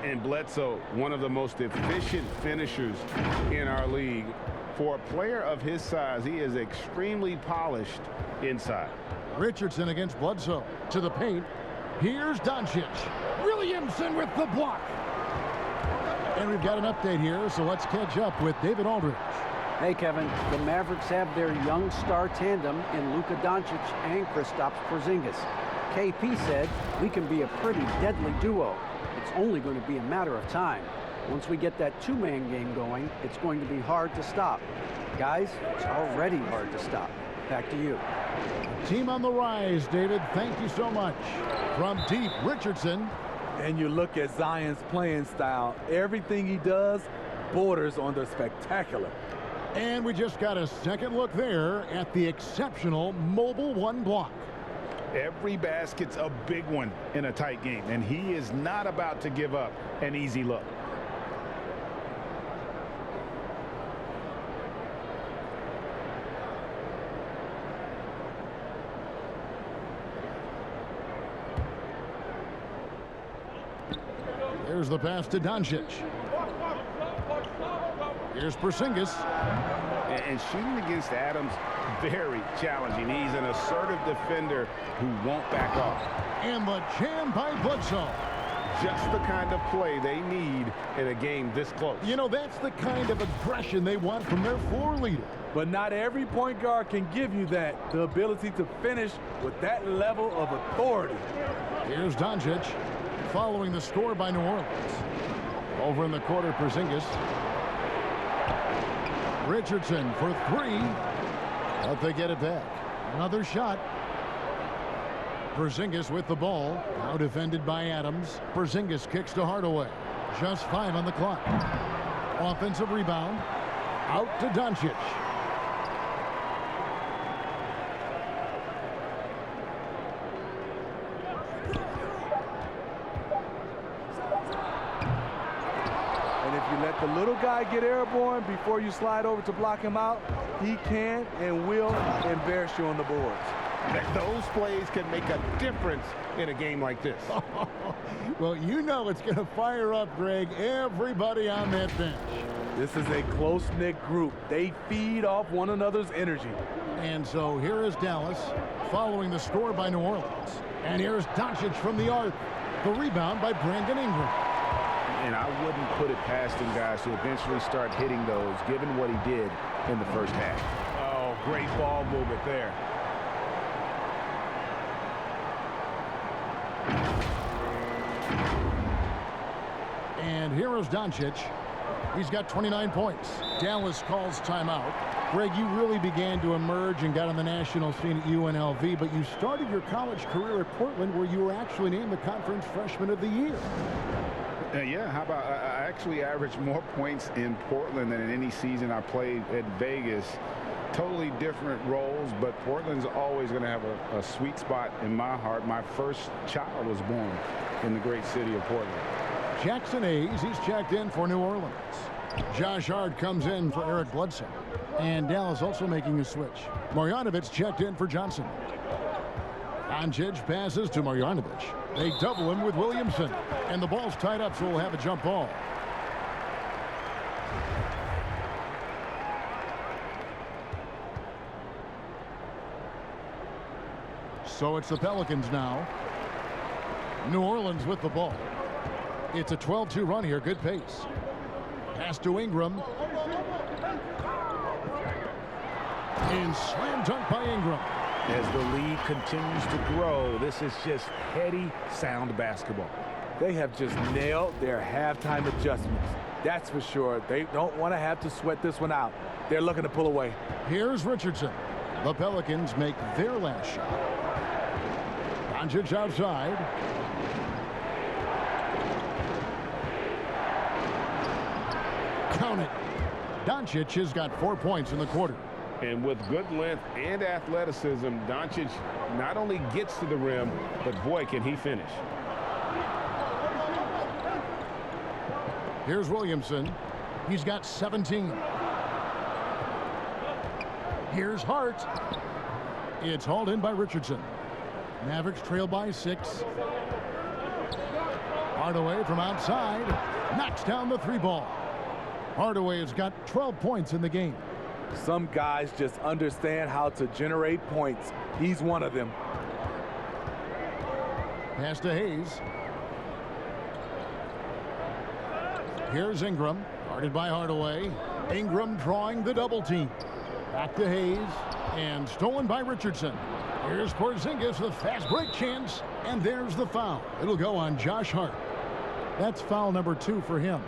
And Bledsoe, one of the most efficient finishers in our league. For a player of his size, he is extremely polished inside. Richardson against Bledsoe. To the paint. Here's Doncic. Williamson with the block. And we've got an update here, so let's catch up with David Aldridge. Hey, Kevin, the Mavericks have their young star tandem in Luka Doncic and Kristaps Porzingis. KP said, we can be a pretty deadly duo. It's only going to be a matter of time. Once we get that two-man game going, it's going to be hard to stop. Guys, it's already hard to stop. Back to you. Team on the rise, David. Thank you so much. From deep, Richardson. And you look at Zion's playing style. Everything he does borders on the spectacular. And we just got a second look there at the exceptional mobile 1 block. Every basket's a big one in a tight game, and he is not about to give up an easy look. There's the pass to Doncic. Here's Porzingis. And shooting against Adams, very challenging. He's an assertive defender who won't back off. And the jam by Bledsoe. Just the kind of play they need in a game this close. You know, that's the kind of aggression they want from their floor leader. But not every point guard can give you that, the ability to finish with that level of authority. Here's Doncic following the score by New Orleans. Over in the quarter, Porzingis. Richardson for 3. But they get it back. Another shot. Porzingis with the ball. Now defended by Adams. Porzingis kicks to Hardaway. Just 5 on the clock. Offensive rebound. Out to Doncic. Let the little guy get airborne before you slide over to block him out. He can and will embarrass you on the boards. Those plays can make a difference in a game like this. Well, you know it's going to fire up, Greg, everybody on that bench. This is a close-knit group. They feed off one another's energy. And so here is Dallas following the score by New Orleans. And here's Doncic from the arc. The rebound by Brandon Ingram. And I wouldn't put it past him, guys, to eventually start hitting those, given what he did in the first half. Oh, great ball movement there. And here is Doncic. He's got 29 points. Dallas calls timeout. Greg, you really began to emerge and got on the national scene at UNLV, but you started your college career at Portland, where you were actually named the Conference Freshman of the Year. Yeah, how about I actually averaged more points in Portland than in any season I played at Vegas. totally different roles, but Portland's always going to have a sweet spot in my heart. My first child was born in the great city of Portland. Jackson Hayes, he's checked in for New Orleans. Josh Hart comes in for Eric Bledsoe. And Dallas also making a switch. Marjanovic checked in for Johnson. Doncic passes to Marjanovic. They double him with Williamson. And the ball's tied up, so we'll have a jump ball. So it's the Pelicans now. New Orleans with the ball. It's a 12-2 run here. Good pace. Pass to Ingram. And slam dunk by Ingram. As the lead continues to grow, this is just heady, sound basketball. They have just nailed their halftime adjustments. That's for sure. They don't want to have to sweat this one out. They're looking to pull away. Here's Richardson. The Pelicans make their last shot. Doncic outside. Count it. Doncic has got 4 points in the quarter. And with good length and athleticism, Doncic not only gets to the rim, but boy, can he finish. Here's Williamson. He's got 17. Here's Hart. It's hauled in by Richardson. Mavericks trail by 6. Hardaway from outside knocks down the 3-ball. Hardaway has got 12 points in the game. Some guys just understand how to generate points. He's one of them. Pass to Hayes. Here's Ingram, guarded by Hardaway. Ingram drawing the double team. Back to Hayes, and stolen by Richardson. Here's Porzingis with fast break chance, and there's the foul. It'll go on Josh Hart. That's foul number 2 for him.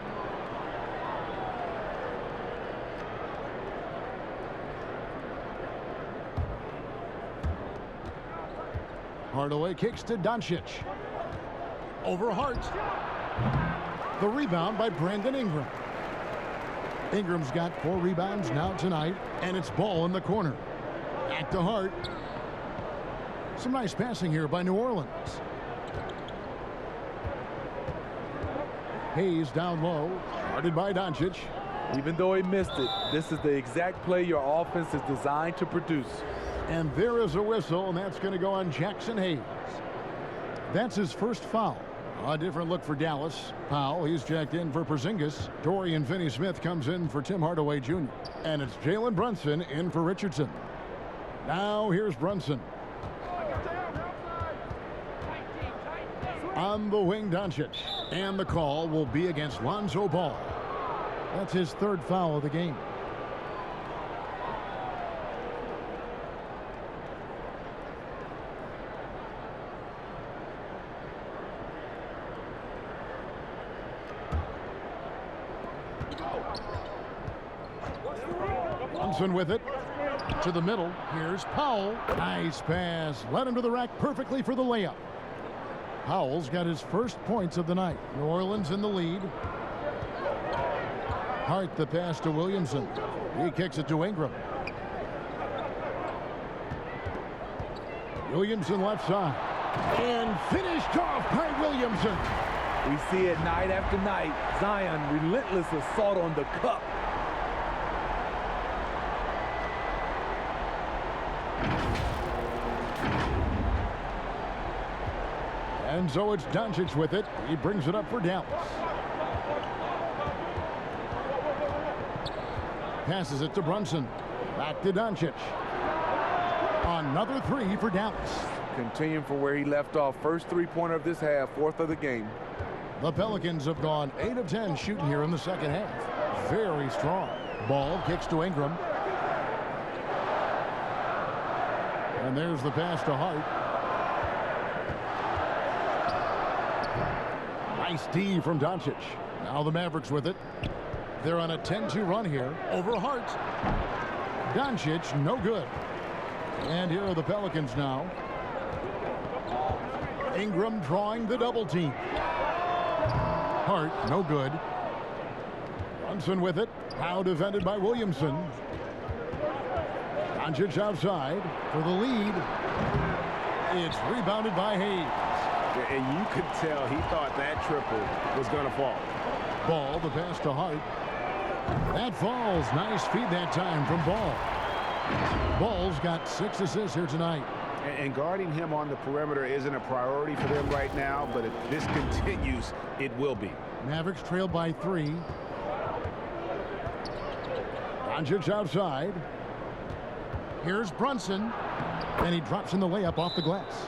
Hardaway kicks to Doncic. Over Hart. The rebound by Brandon Ingram. Ingram's got 4 rebounds now tonight, and it's ball in the corner. Back to Hart. Some nice passing here by New Orleans. Hayes down low, guarded by Doncic. Even though he missed it, this is the exact play your offense is designed to produce. And there is a whistle, and that's going to go on Jackson Hayes. That's his first foul. A different look for Dallas. Powell, he's checked in for Porzingis. Dorian Finney-Smith comes in for Tim Hardaway Jr. And it's Jalen Brunson in for Richardson. Now here's Brunson. On the wing, Doncic. And the call will be against Lonzo Ball. That's his 3rd foul of the game. Brunson with it to the middle. Here's Powell. Nice pass. Led him to the rack perfectly for the layup. Powell's got his first points of the night. New Orleans in the lead. Hart the pass to Williamson. He kicks it to Ingram. Williamson left side. And finished off by Williamson. We see it night after night. Zion, relentless assault on the cup. And so it's Doncic with it. He brings it up for Dallas. Passes it to Brunson. Back to Doncic. Another 3 for Dallas. Continuing from where he left off. First 3-pointer of this half, 4th of the game. The Pelicans have gone 8 of 10 shooting here in the second half. Very strong. Ball kicks to Ingram. And there's the pass to Hart. Nice D from Doncic. Now the Mavericks with it. They're on a 10-2 run here. Over Hart. Doncic, no good. And here are the Pelicans now. Ingram drawing the double team. Hart, no good. Brunson with it. Now defended by Williamson. Doncic outside for the lead. It's rebounded by Hayes. And you could tell he thought that triple was going to fall. Ball, the pass to Hart. That falls. Nice feed that time from Ball. Ball's got 6 assists here tonight. And guarding him on the perimeter isn't a priority for them right now, but if this continues, it will be. Mavericks trailed by 3. Doncic outside. Here's Brunson. And he drops in the layup off the glass.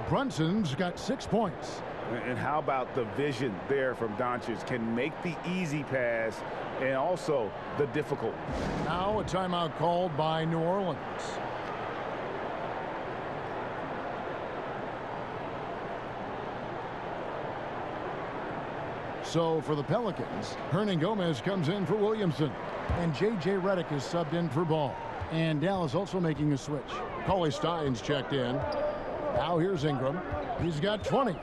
Brunson's got 6 points. And how about the vision there from Doncic? Can make the easy pass and also the difficult. Now a timeout called by New Orleans. So for the Pelicans, Hernan Gomez comes in for Williamson. And J.J. Redick is subbed in for Ball. And Dallas also making a switch. Cauley Stein's checked in. Now here's Ingram. He's got 20.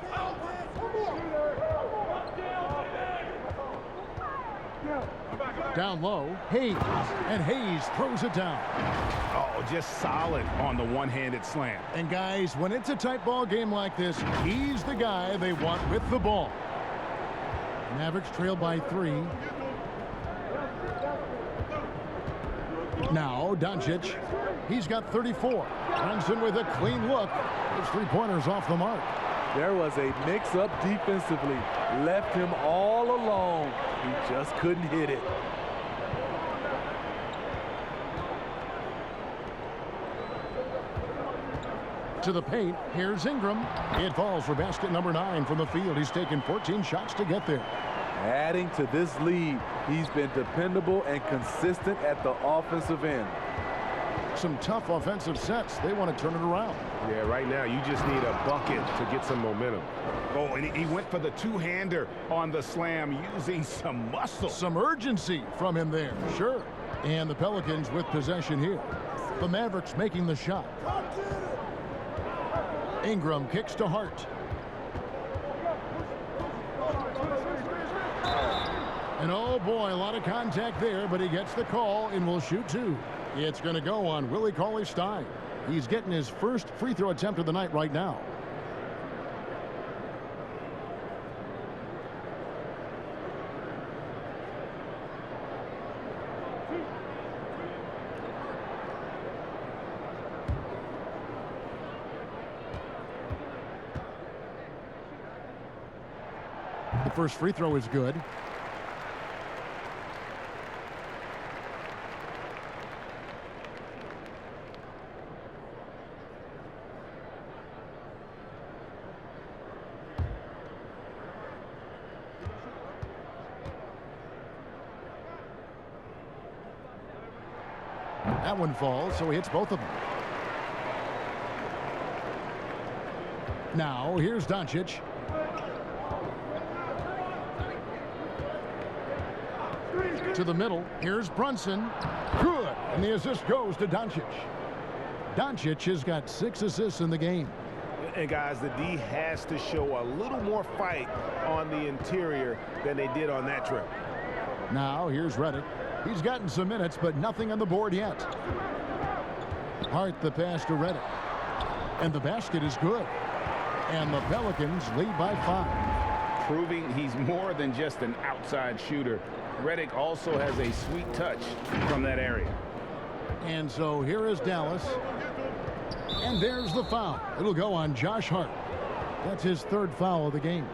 Down low, Hayes. And Hayes throws it down. Oh, just solid on the one-handed slam. And guys, when it's a tight ball game like this, he's the guy they want with the ball. Mavericks trail by 3. Now Doncic. He's got 34. Brunson with a clean look. His 3-pointers off the mark. There was a mix-up defensively. Left him all alone. He just couldn't hit it. To the paint, here's Ingram. It falls for basket number 9 from the field. He's taken 14 shots to get there. Adding to this lead, he's been dependable and consistent at the offensive end. Some tough offensive sets. They want to turn it around. Yeah, right now you just need a bucket to get some momentum. Oh, and he went for the two-hander on the slam using some muscle. Some urgency from him there, sure. And the Pelicans with possession here. The Mavericks making the shot. Ingram kicks to Hart. And oh boy, a lot of contact there, but he gets the call and will shoot 2. It's going to go on Willie Cauley-Stein. He's getting his first free throw attempt of the night right now. The first free throw is good. That one falls, so he hits both of them. Now, here's Doncic. To the middle. Here's Brunson. Good. And the assist goes to Doncic. Doncic has got 6 assists in the game. And guys, the D has to show a little more fight on the interior than they did on that trip. Now, here's Redick. He's gotten some minutes, but nothing on the board yet. Hart the pass to Redick. And the basket is good. And the Pelicans lead by 5. Proving he's more than just an outside shooter. Redick also has a sweet touch from that area. And so here is Dallas. And there's the foul. It'll go on Josh Hart. That's his 3rd foul of the game.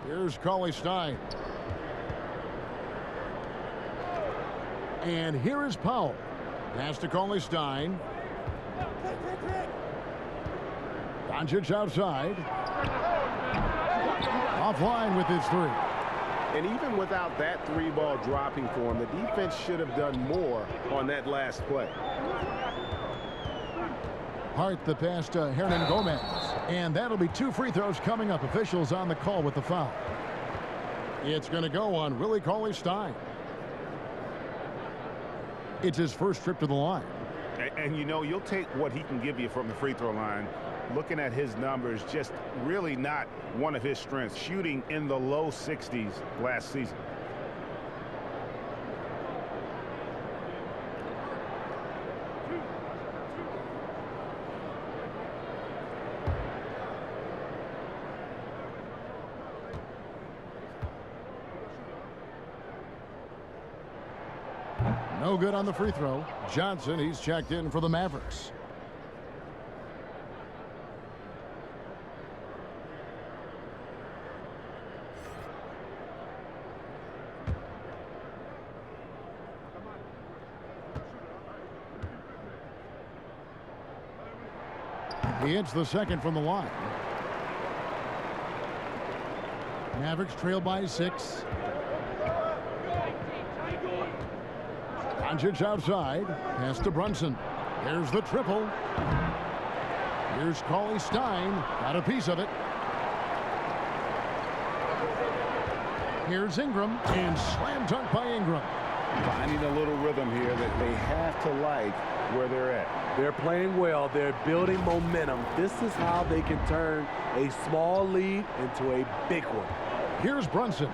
Here's Cauley-Stein. And here is Powell. Pass to Cauley-Stein. Doncic outside. Offline with his 3. And even without that 3-ball dropping for him, the defense should have done more on that last play. Hart the pass to Hernan Gomez. And that'll be 2 free throws coming up. Officials on the call with the foul. It's going to go on Willie Cauley-Stein. It's his first trip to the line. And you know, you'll take what he can give you from the free throw line. looking at his numbers, just really not one of his strengths, shooting in the low 60s last season. No good on the free throw. Johnson, he's checked in for the Mavericks. He hits the second from the line. Mavericks trail by 6. Doncic outside. Pass to Brunson. There's the triple. Here's Cauley Stein. Got a piece of it. Here's Ingram. And slam dunk by Ingram. Finding a little rhythm here that they have to like where they're at. They're playing well. They're building momentum. This is how they can turn a small lead into a big one. Here's Brunson.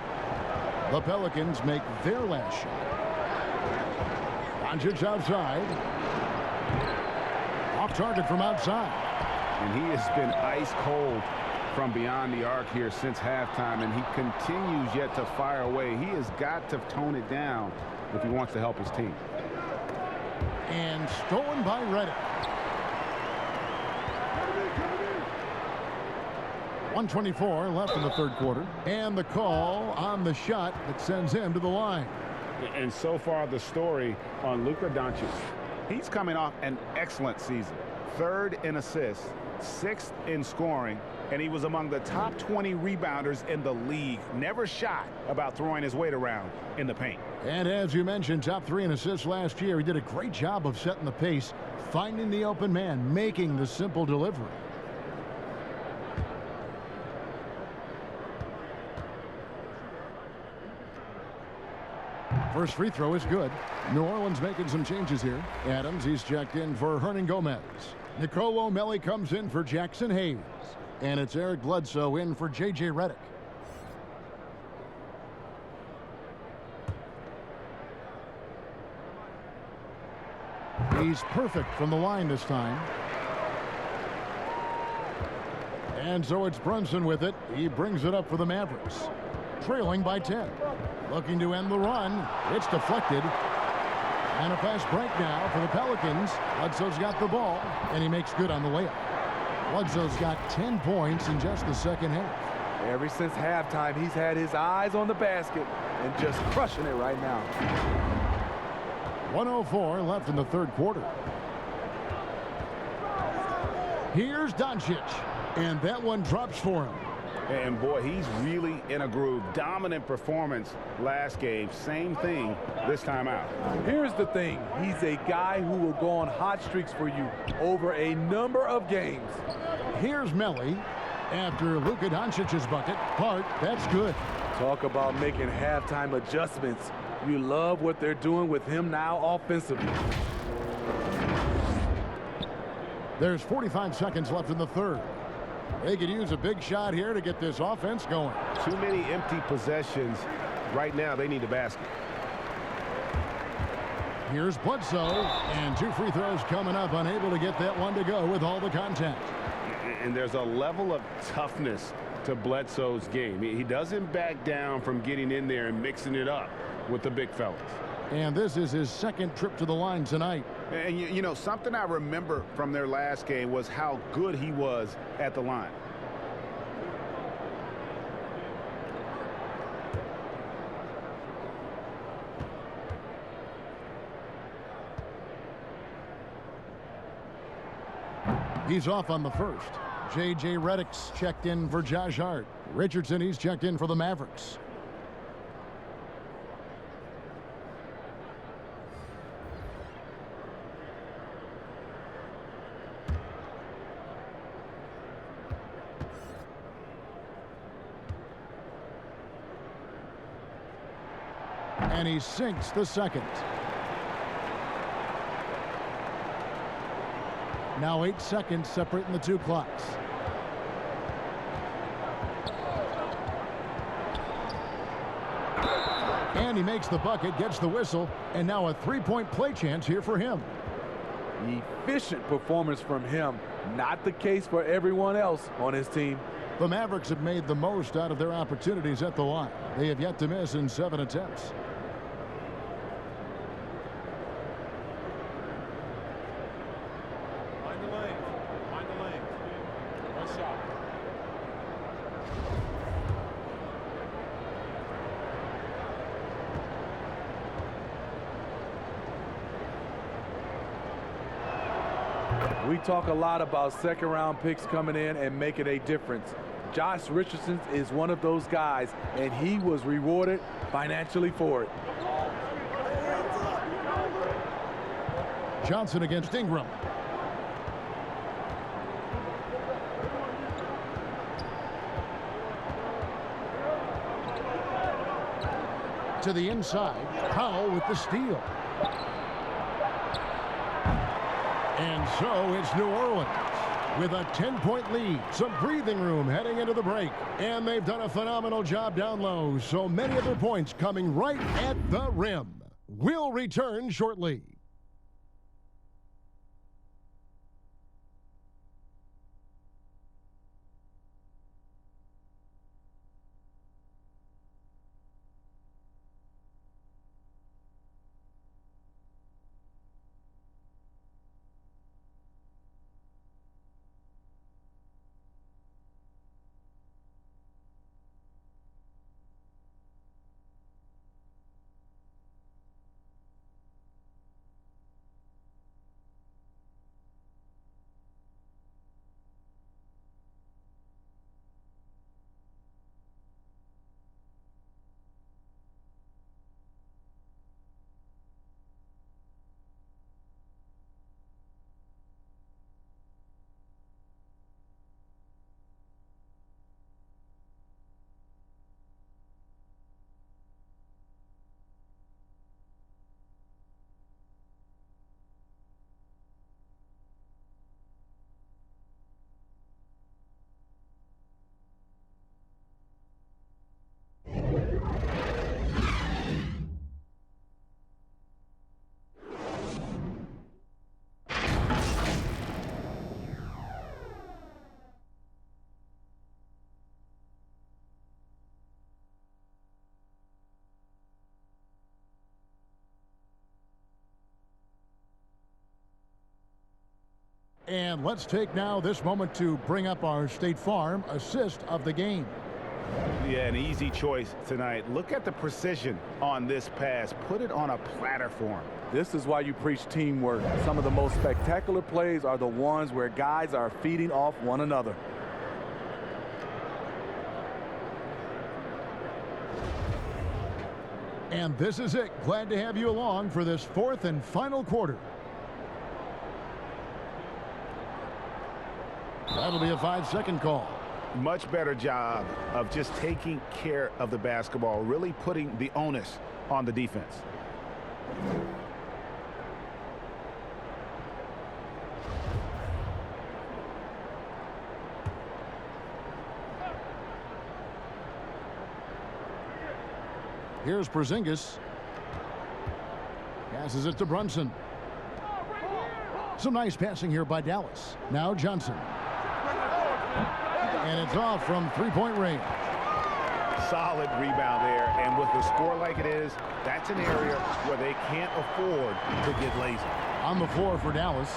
The Pelicans make their last shot. Doncic outside. Off target from outside. And he has been ice cold from beyond the arc here since halftime, and he continues yet to fire away. He has got to tone it down if he wants to help his team. And stolen by Redick. 1:24 left in the third quarter. And the call on the shot that sends him to the line. And so far the story on Luka Doncic. He's coming off an excellent season. 3rd in assists, 6th in scoring, and he was among the top 20 rebounders in the league. Never shy about throwing his weight around in the paint. And as you mentioned, top 3 in assists last year. He did a great job of setting the pace, finding the open man, making the simple delivery. First free throw is good. New Orleans making some changes here. Adams, he's checked in for Hernan Gomez. Nicolo Melli comes in for Jackson Hayes. And it's Eric Bledsoe in for J.J. Redick. He's perfect from the line this time. And so it's Brunson with it. He brings it up for the Mavericks. Trailing by 10. Looking to end the run. It's deflected. And a fast break now for the Pelicans. Bledsoe's got the ball, and he makes good on the layup. Bledsoe's got 10 points in just the second half. Ever since halftime, he's had his eyes on the basket and just crushing it right now. 1:04 left in the third quarter. Here's Doncic, and that one drops for him. And boy, he's really in a groove. Dominant performance last game. Same thing this time out. Here's the thing. He's a guy who will go on hot streaks for you over a number of games. Here's Melli after Luka Doncic's bucket. Hart, that's good. Talk about making halftime adjustments. You love what they're doing with him now offensively. There's 45 seconds left in the third. They could use a big shot here to get this offense going. Too many empty possessions. Right now, they need a basket. Here's Bledsoe, and 2 free throws coming up, unable to get that one to go with all the contact. And there's a level of toughness to Bledsoe's game. He doesn't back down from getting in there and mixing it up with the big fellas. And this is his second trip to the line tonight. And, you know, something I remember from their last game was how good he was at the line. He's off on the first. J.J. Redick's checked in for Josh Hart. Richardson, he's checked in for the Mavericks. And he sinks the second. Now 8 seconds separating the two clocks. And he makes the bucket, gets the whistle, and now a three-point play chance here for him. Efficient performance from him. Not the case for everyone else on his team. The Mavericks have made the most out of their opportunities at the line. They have yet to miss in 7 attempts. Find the lane. Find the lane. One shot. We talk a lot about second-round picks coming in and making a difference. Josh Richardson is one of those guys, and he was rewarded financially for it. Johnson against Ingram. To the inside, Powell with the steal. And so it's New Orleans with a 10-point lead. Some breathing room heading into the break. And they've done a phenomenal job down low. So many of their points coming right at the rim. We'll return shortly. And let's take now this moment to bring up our State Farm assist of the game. Yeah, an easy choice tonight. Look at the precision on this pass. Put it on a platter for him. This is why you preach teamwork. Some of the most spectacular plays are the ones where guys are feeding off one another. And this is it. Glad to have you along for this fourth and final quarter. That'll be a 5-second call. Much better job of just taking care of the basketball, really putting the onus on the defense. Here's Porzingis. Passes it to Brunson. Some nice passing here by Dallas. Now Johnson. And it's off from three-point range. Solid rebound there, and with the score like it is, that's an area where they can't afford to get lazy. On the floor for Dallas,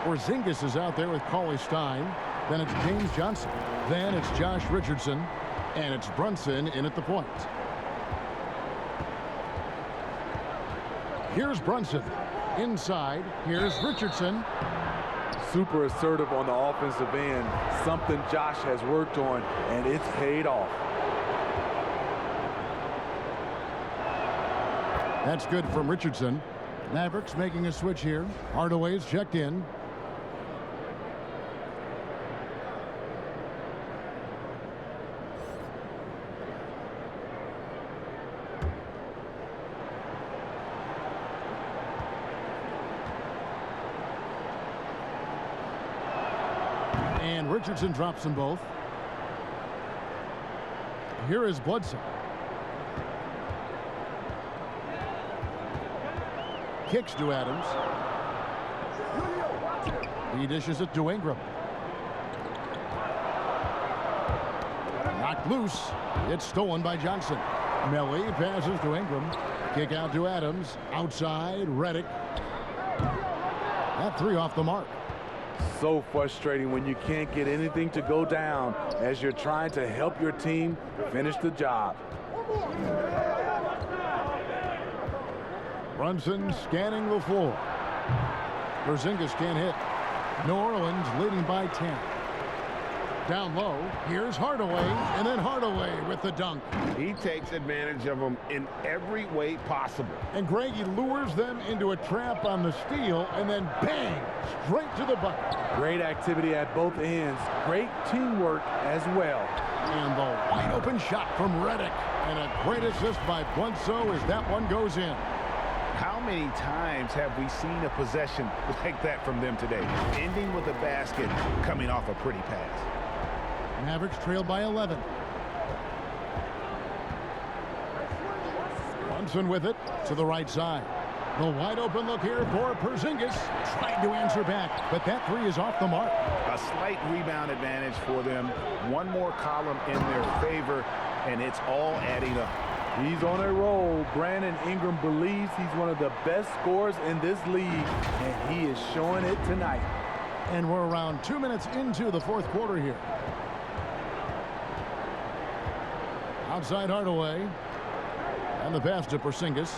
Porzingis is out there with Cauley Stein. Then it's James Johnson. Then it's Josh Richardson. And it's Brunson in at the point. Here's Brunson. Inside, here's Richardson. Super assertive on the offensive end. Something Josh has worked on, and it's paid off. That's good from Richardson. Mavericks making a switch here. Hardaway's checked in. Richardson drops them both. Here is Bledsoe. Kicks to Adams. He dishes it to Ingram. Knocked loose. It's stolen by Johnson. Melly passes to Ingram. Kick out to Adams. Outside, Redick. That three off the mark. So frustrating when you can't get anything to go down as you're trying to help your team finish the job. Brunson scanning the floor. Porzingis can't hit. New Orleans leading by 10. Down low, here's Hardaway, and then Hardaway with the dunk. He takes advantage of them in every way possible. And Greg, he lures them into a trap on the steal, and then bang, straight to the bucket. Great activity at both ends. Great teamwork as well. And the wide open shot from Redick. And a great assist by Bledsoe as that one goes in. How many times have we seen a possession like that from them today? Ending with a basket, coming off a pretty pass. Mavericks trail by 11. Brunson with it to the right side. The wide open look here for Porzingis. Trying to answer back, but that three is off the mark. A slight rebound advantage for them. One more column in their favor, and it's all adding up. He's on a roll. Brandon Ingram believes he's one of the best scorers in this league, and he is showing it tonight. And we're around 2 minutes into the fourth quarter here. Outside Hardaway. And the pass to Porzingis.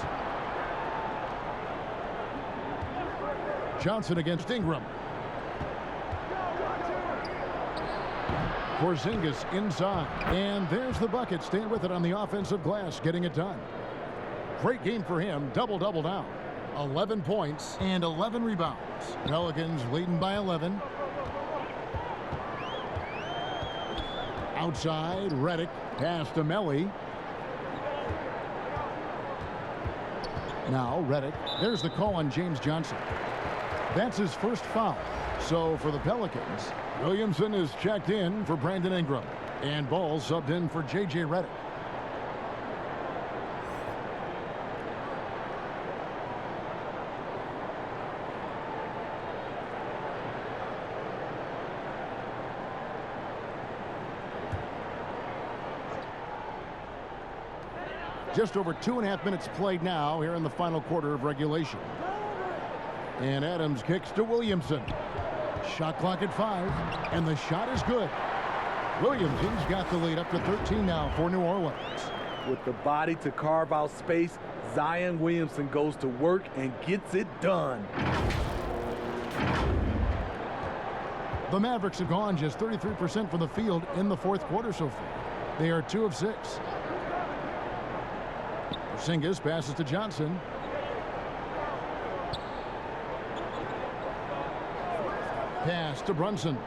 Johnson against Ingram. Porzingis inside. And there's the bucket. Stand with it on the offensive glass, getting it done. Great game for him. Double-double now. 11 points and 11 rebounds. Pelicans leading by 11. Outside, Redick. Pass to Melly. Now Redick. There's the call on James Johnson. That's his first foul. So for the Pelicans, Williamson is checked in for Brandon Ingram. And Ball subbed in for J.J. Redick. Just over 2.5 minutes played now here in the final quarter of regulation. And Adams kicks to Williamson. Shot clock at 5, and the shot is good. Williamson's got the lead up to 13 now for New Orleans. With the body to carve out space, Zion Williamson goes to work and gets it done. The Mavericks have gone just 33% from the field in the fourth quarter so far. They are 2 of 6. Porzingis passes to Johnson. Pass to Brunson.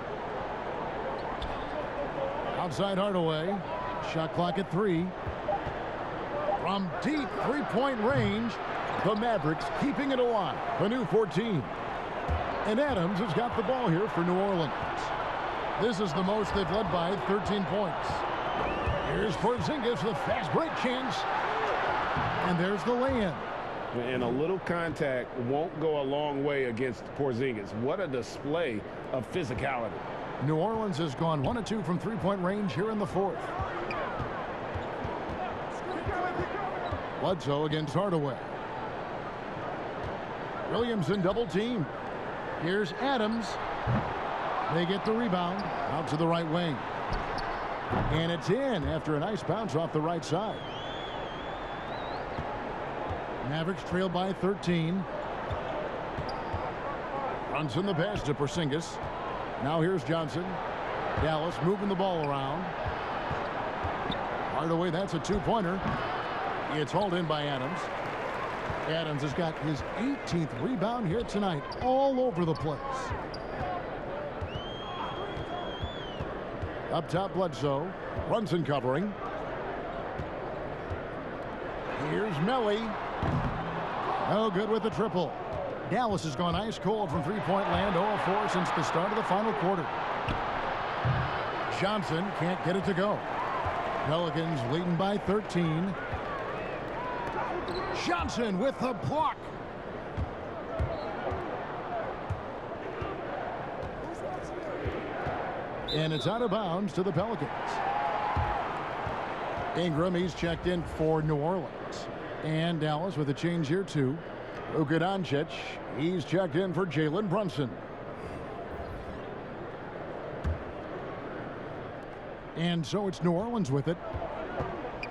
Outside Hardaway. Shot clock at 3. From deep three-point range, the Mavericks keeping it alive. A new 14. And Adams has got the ball here for New Orleans. This is the most they've led by 13 points. Here's Porzingis with a fast break chance. And there's the lay-in. And a little contact won't go a long way against Porzingis. What a display of physicality. New Orleans has gone 1 of 2 from three-point range here in the fourth. Bledsoe against Hardaway. Williamson double team. Here's Adams. They get the rebound out to the right wing. And it's in after a nice bounce off the right side. Mavericks trail by 13. Brunson the pass to Porzingis. Now here's Johnson. Dallas moving the ball around. Hardaway, that's a two-pointer. It's hauled in by Adams. Adams has got his 18th rebound here tonight, all over the place. Up top, Bledsoe. Brunson covering. Here's Melly. No good with the triple. Dallas has gone ice cold from three-point land, 0 of 4 since the start of the final quarter. Johnson can't get it to go. Pelicans leading by 13. Johnson with the block. And it's out of bounds to the Pelicans. Ingram, he's checked in for New Orleans. And Dallas with a change here too. Luka Doncic, he's checked in for Jalen Brunson. And so it's New Orleans with it.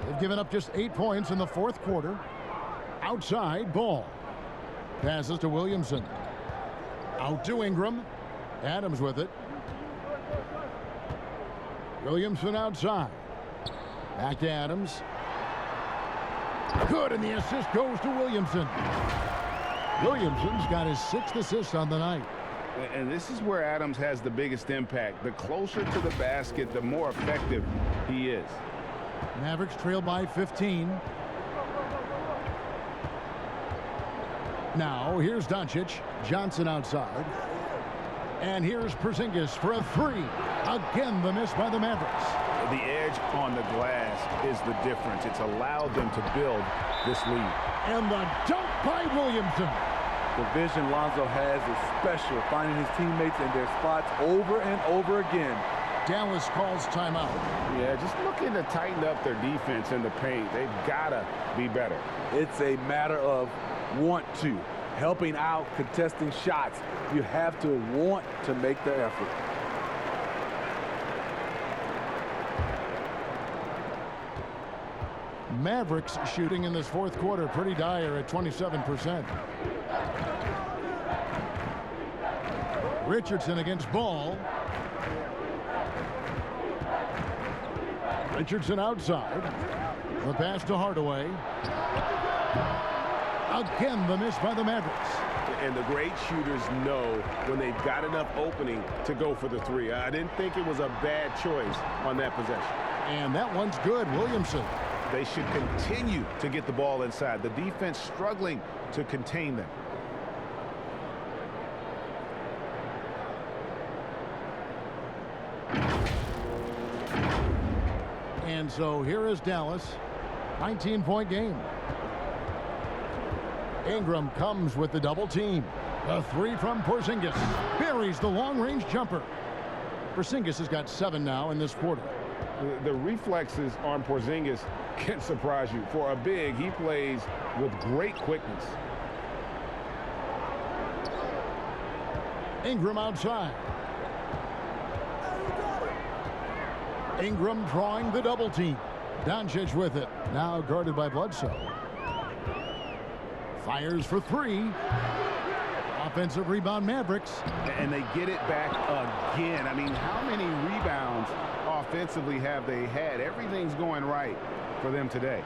They've given up just 8 points in the fourth quarter. Outside, Ball. Passes to Williamson. Out to Ingram. Adams with it. Williamson outside. Back to Adams. Good, and the assist goes to Williamson. Williamson's got his 6th assist on the night. And this is where Adams has the biggest impact. The closer to the basket, the more effective he is. Mavericks trail by 15. Now, here's Doncic. Johnson outside. And here's Porzingis for a 3. Again, the miss by the Mavericks. The edge on the glass is the difference. It's allowed them to build this lead. And the dunk by Williamson. The vision Lonzo has is special, finding his teammates in their spots over and over again. Dallas calls timeout. Yeah, just looking to tighten up their defense in the paint. They've got to be better. It's a matter of want to. Helping out, contesting shots. You have to want to make the effort. Mavericks shooting in this fourth quarter pretty dire at 27%. Richardson against Ball. Richardson outside. The pass to Hardaway. Again, the miss by the Mavericks. And the great shooters know when they've got enough opening to go for the 3. I didn't think it was a bad choice on that possession. And that one's good. Williamson. They should continue to get the ball inside. The defense struggling to contain them. And so here is Dallas. 19-point game. Ingram comes with the double team. A 3 from Porzingis. Buries the long-range jumper. Porzingis has got 7 now in this quarter. The reflexes on Porzingis can surprise you. For a big, he plays with great quickness. Ingram outside. Ingram drawing the double team. Doncic with it. Now guarded by Bledsoe. Fires for 3. Offensive rebound, Mavericks. And they get it back again. I mean, how many rebounds offensively have they had? Everything's going right for them today.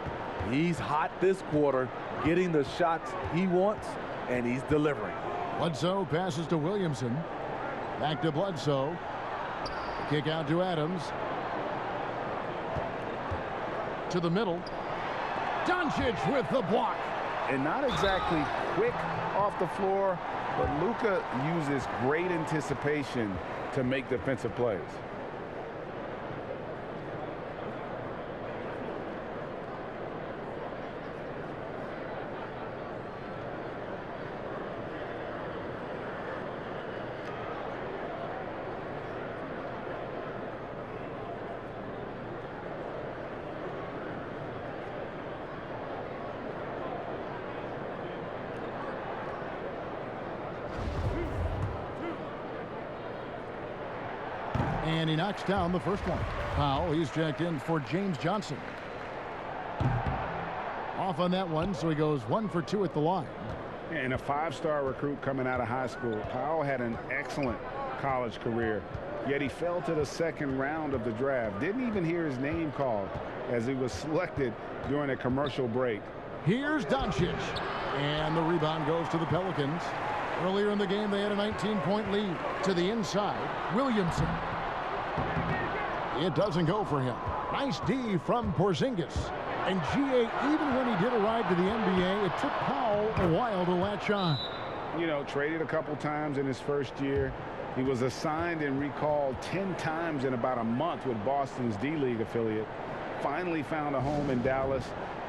He's hot this quarter, getting the shots he wants, and he's delivering. Bledsoe passes to Williamson. Back to Bledsoe. Kick out to Adams. To the middle. Doncic with the block. And not exactly quick off the floor, but Luka uses great anticipation to make defensive plays. And he knocks down the first one. Powell, he's checked in for James Johnson. Off on that one, so he goes 1 for 2 at the line. And a 5-star recruit coming out of high school. Powell had an excellent college career, yet he fell to the second round of the draft. Didn't even hear his name called as he was selected during a commercial break. Here's Doncic. And the rebound goes to the Pelicans. Earlier in the game, they had a 19-point lead. To the inside, Williamson. It doesn't go for him. Nice D from Porzingis. And GA, even when he did arrive to the NBA, it took Powell a while to latch on. You know, traded a couple times in his first year. He was assigned and recalled 10 times in about a month with Boston's D-League affiliate. Finally found a home in Dallas.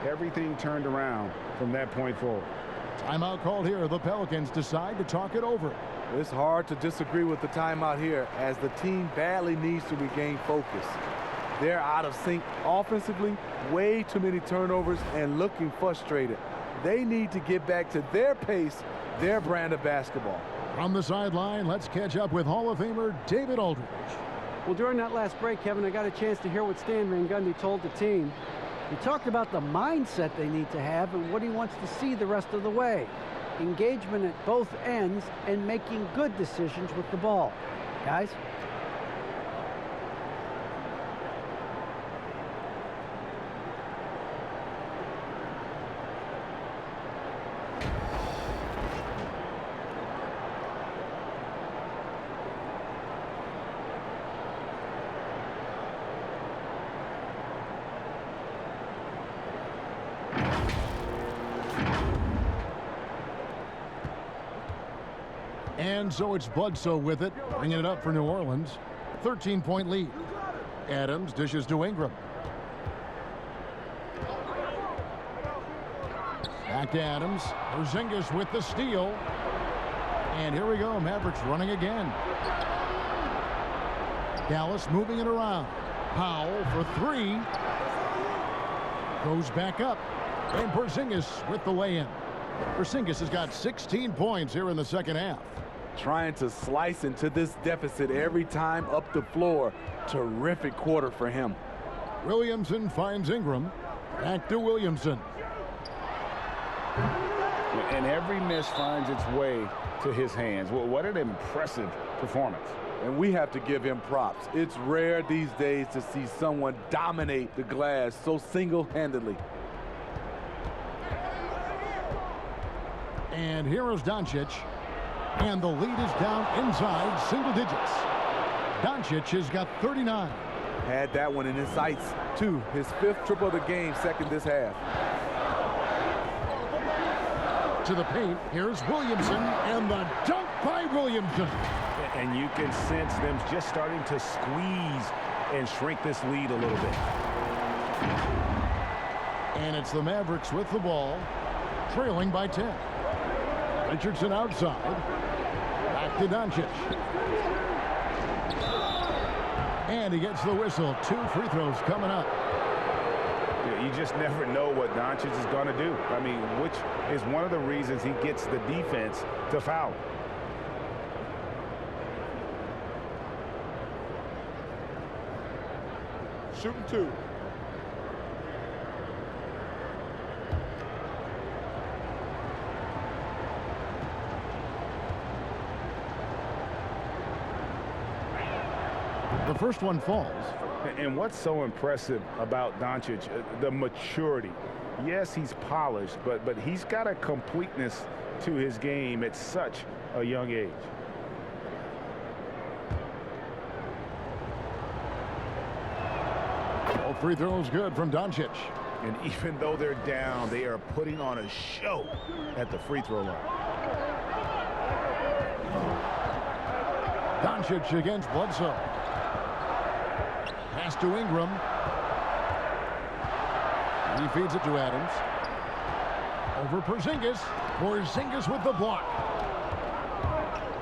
Everything turned around from that point forward. Timeout called here. The Pelicans decide to talk it over. It's hard to disagree with the timeout here, as the team badly needs to regain focus. They're out of sync offensively, way too many turnovers, and looking frustrated. They need to get back to their pace, their brand of basketball. From the sideline, let's catch up with Hall of Famer David Aldridge. Well, during that last break, Kevin, I got a chance to hear what Stan Van Gundy told the team. He talked about the mindset they need to have and what he wants to see the rest of the way. Engagement at both ends and making good decisions with the ball. Guys? And so it's Bledsoe with it, bringing it up for New Orleans. 13-point lead. Adams dishes to Ingram. Back to Adams. Porzingis with the steal. And here we go. Mavericks running again. Dallas moving it around. Powell for three. Goes back up. And Porzingis with the lay-in. Porzingis has got 16 points here in the second half. Trying to slice into this deficit every time up the floor. Terrific quarter for him. Williamson finds Ingram. Back to Williamson. And every miss finds its way to his hands. Well, what an impressive performance. And we have to give him props. It's rare these days to see someone dominate the glass so single-handedly. And here is Doncic. And the lead is down inside single digits. Doncic has got 39. Had that one in his sights, too. His fifth triple of the game, second this half. To the paint, here's Williamson, and the dunk by Williamson. And you can sense them just starting to squeeze and shrink this lead a little bit. And it's the Mavericks with the ball, trailing by 10. Richardson outside. Back to Doncic. And he gets the whistle. 2 free throws coming up. You just never know what Doncic is going to do. I mean, which is one of the reasons he gets the defense to foul. Shooting 2. The first one falls. And what's so impressive about Doncic, the maturity. Yes, he's polished, but he's got a completeness to his game at such a young age. All free throws good from Doncic. And even though they're down, they are putting on a show at the free throw line. Doncic against Bledsoe. Pass to Ingram. He feeds it to Adams. Over Porzingis. Porzingis with the block.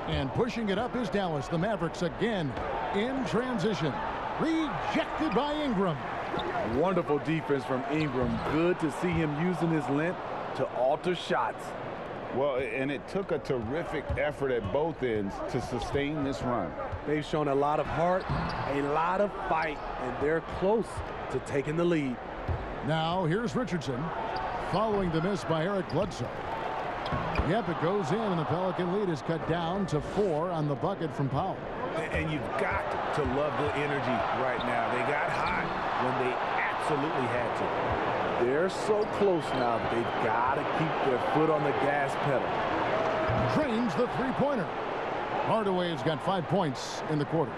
And pushing it up is Dallas. The Mavericks again in transition. Rejected by Ingram. Wonderful defense from Ingram. Good to see him using his length to alter shots. Well, and it took a terrific effort at both ends to sustain this run. They've shown a lot of heart, a lot of fight, and they're close to taking the lead. Now here's Richardson following the miss by Eric Bledsoe. Yep, it goes in, and the Pelican lead is cut down to 4 on the bucket from Powell. And you've got to love the energy right now. They got hot when they absolutely had to. They're so close now, they've got to keep their foot on the gas pedal. Drains the three-pointer. Hardaway's got 5 points in the quarter.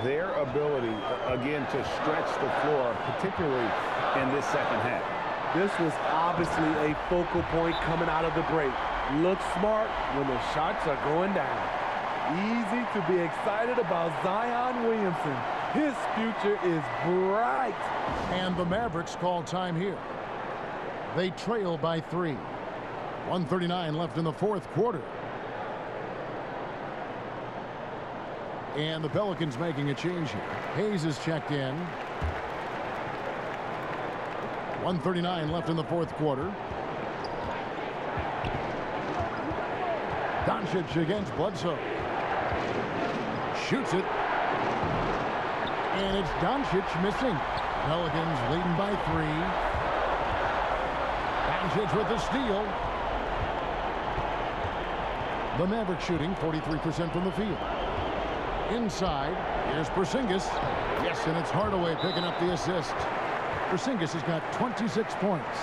Their ability, again, to stretch the floor, particularly in this second half. This was obviously a focal point coming out of the break. Look smart when the shots are going down. Easy to be excited about Zion Williamson. His future is bright. And the Mavericks call time here. They trail by 3. 1:39 left in the fourth quarter. And the Pelicans making a change here. Hayes is checked in. 1:39 left in the fourth quarter. Doncic against Bledsoe. Shoots it. And it's Doncic missing. Pelicans leading by 3. Doncic with the steal. The Mavericks shooting 43% from the field. Inside, here's Porzingis. Yes, and it's Hardaway picking up the assist. Porzingis has got 26 points.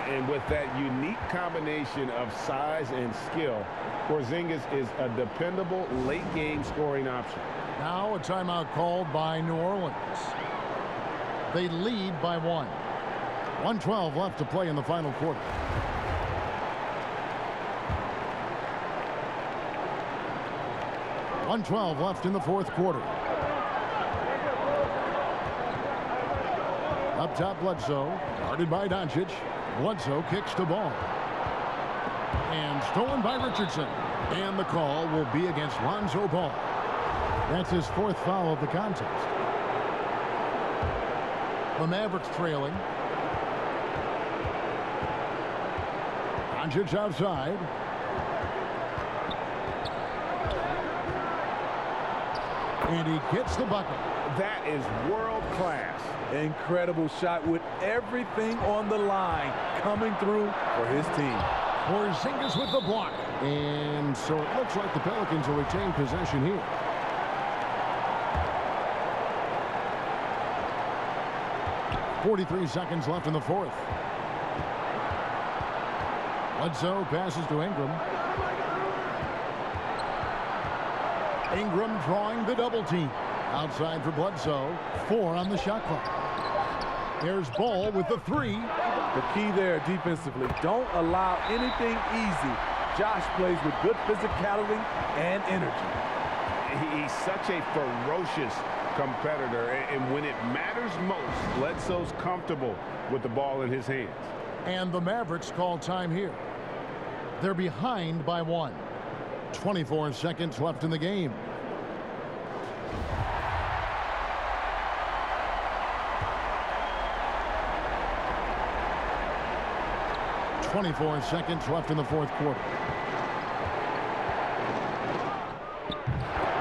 And with that unique combination of size and skill, Porzingis is a dependable late-game scoring option. Now a timeout called by New Orleans. They lead by 1. 1:12 left to play in the final quarter. .112 left in the fourth quarter. Up top, Bledsoe, guarded by Doncic. Bledsoe kicks the ball. And stolen by Richardson. And the call will be against Lonzo Ball. That's his 4th foul of the contest. The Mavericks trailing. Doncic outside. And he gets the bucket. That is world class. Incredible shot with everything on the line coming through for his team. Porzingis with the block. And so it looks like the Pelicans will retain possession here. .43 seconds left in the fourth. Bledsoe passes to Ingram. Ingram drawing the double team. Outside for Bledsoe. 4 on the shot clock. There's Ball with the 3. The key there defensively, don't allow anything easy. Josh plays with good physicality and energy. He's such a ferocious competitor, and when it matters most, Bledsoe's comfortable with the ball in his hands. And the Mavericks call time here. They're behind by 1. 24 seconds left in the game. .24 seconds left in the fourth quarter.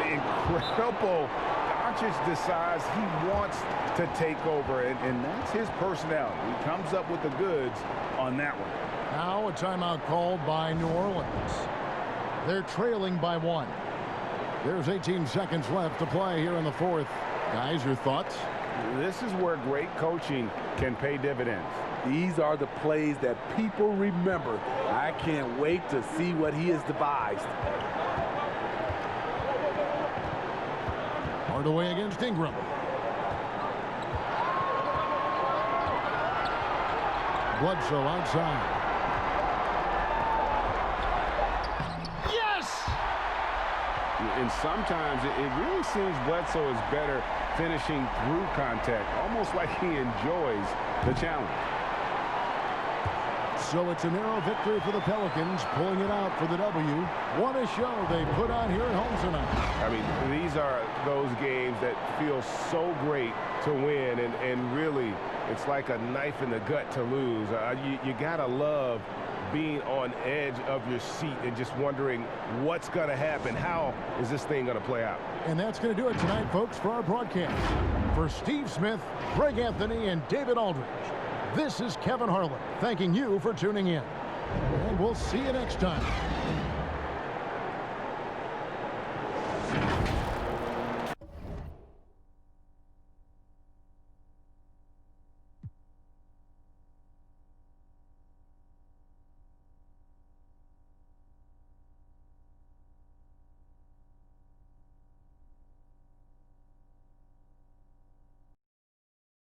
Incredible. Doncic decides he wants to take over, and that's his personality. He comes up with the goods on that one. Now a timeout called by New Orleans. They're trailing by 1. There's 18 seconds left to play here in the fourth. Guys, your thoughts? This is where great coaching can pay dividends. These are the plays that people remember. I can't wait to see what he has devised. Hardaway against Ingram. Bledsoe outside. Yes! And sometimes it really seems Bledsoe is better finishing through contact, almost like he enjoys the challenge. So it's a narrow victory for the Pelicans, pulling it out for the W. What a show they put on here at home tonight. I mean, these are those games that feel so great to win, and really, it's like a knife in the gut to lose. You gotta love being on edge of your seat and just wondering what's going to happen. How is this thing going to play out? And that's going to do it tonight, folks, for our broadcast. For Steve Smith, Greg Anthony, and David Aldridge, this is Kevin Harlan thanking you for tuning in. And we'll see you next time.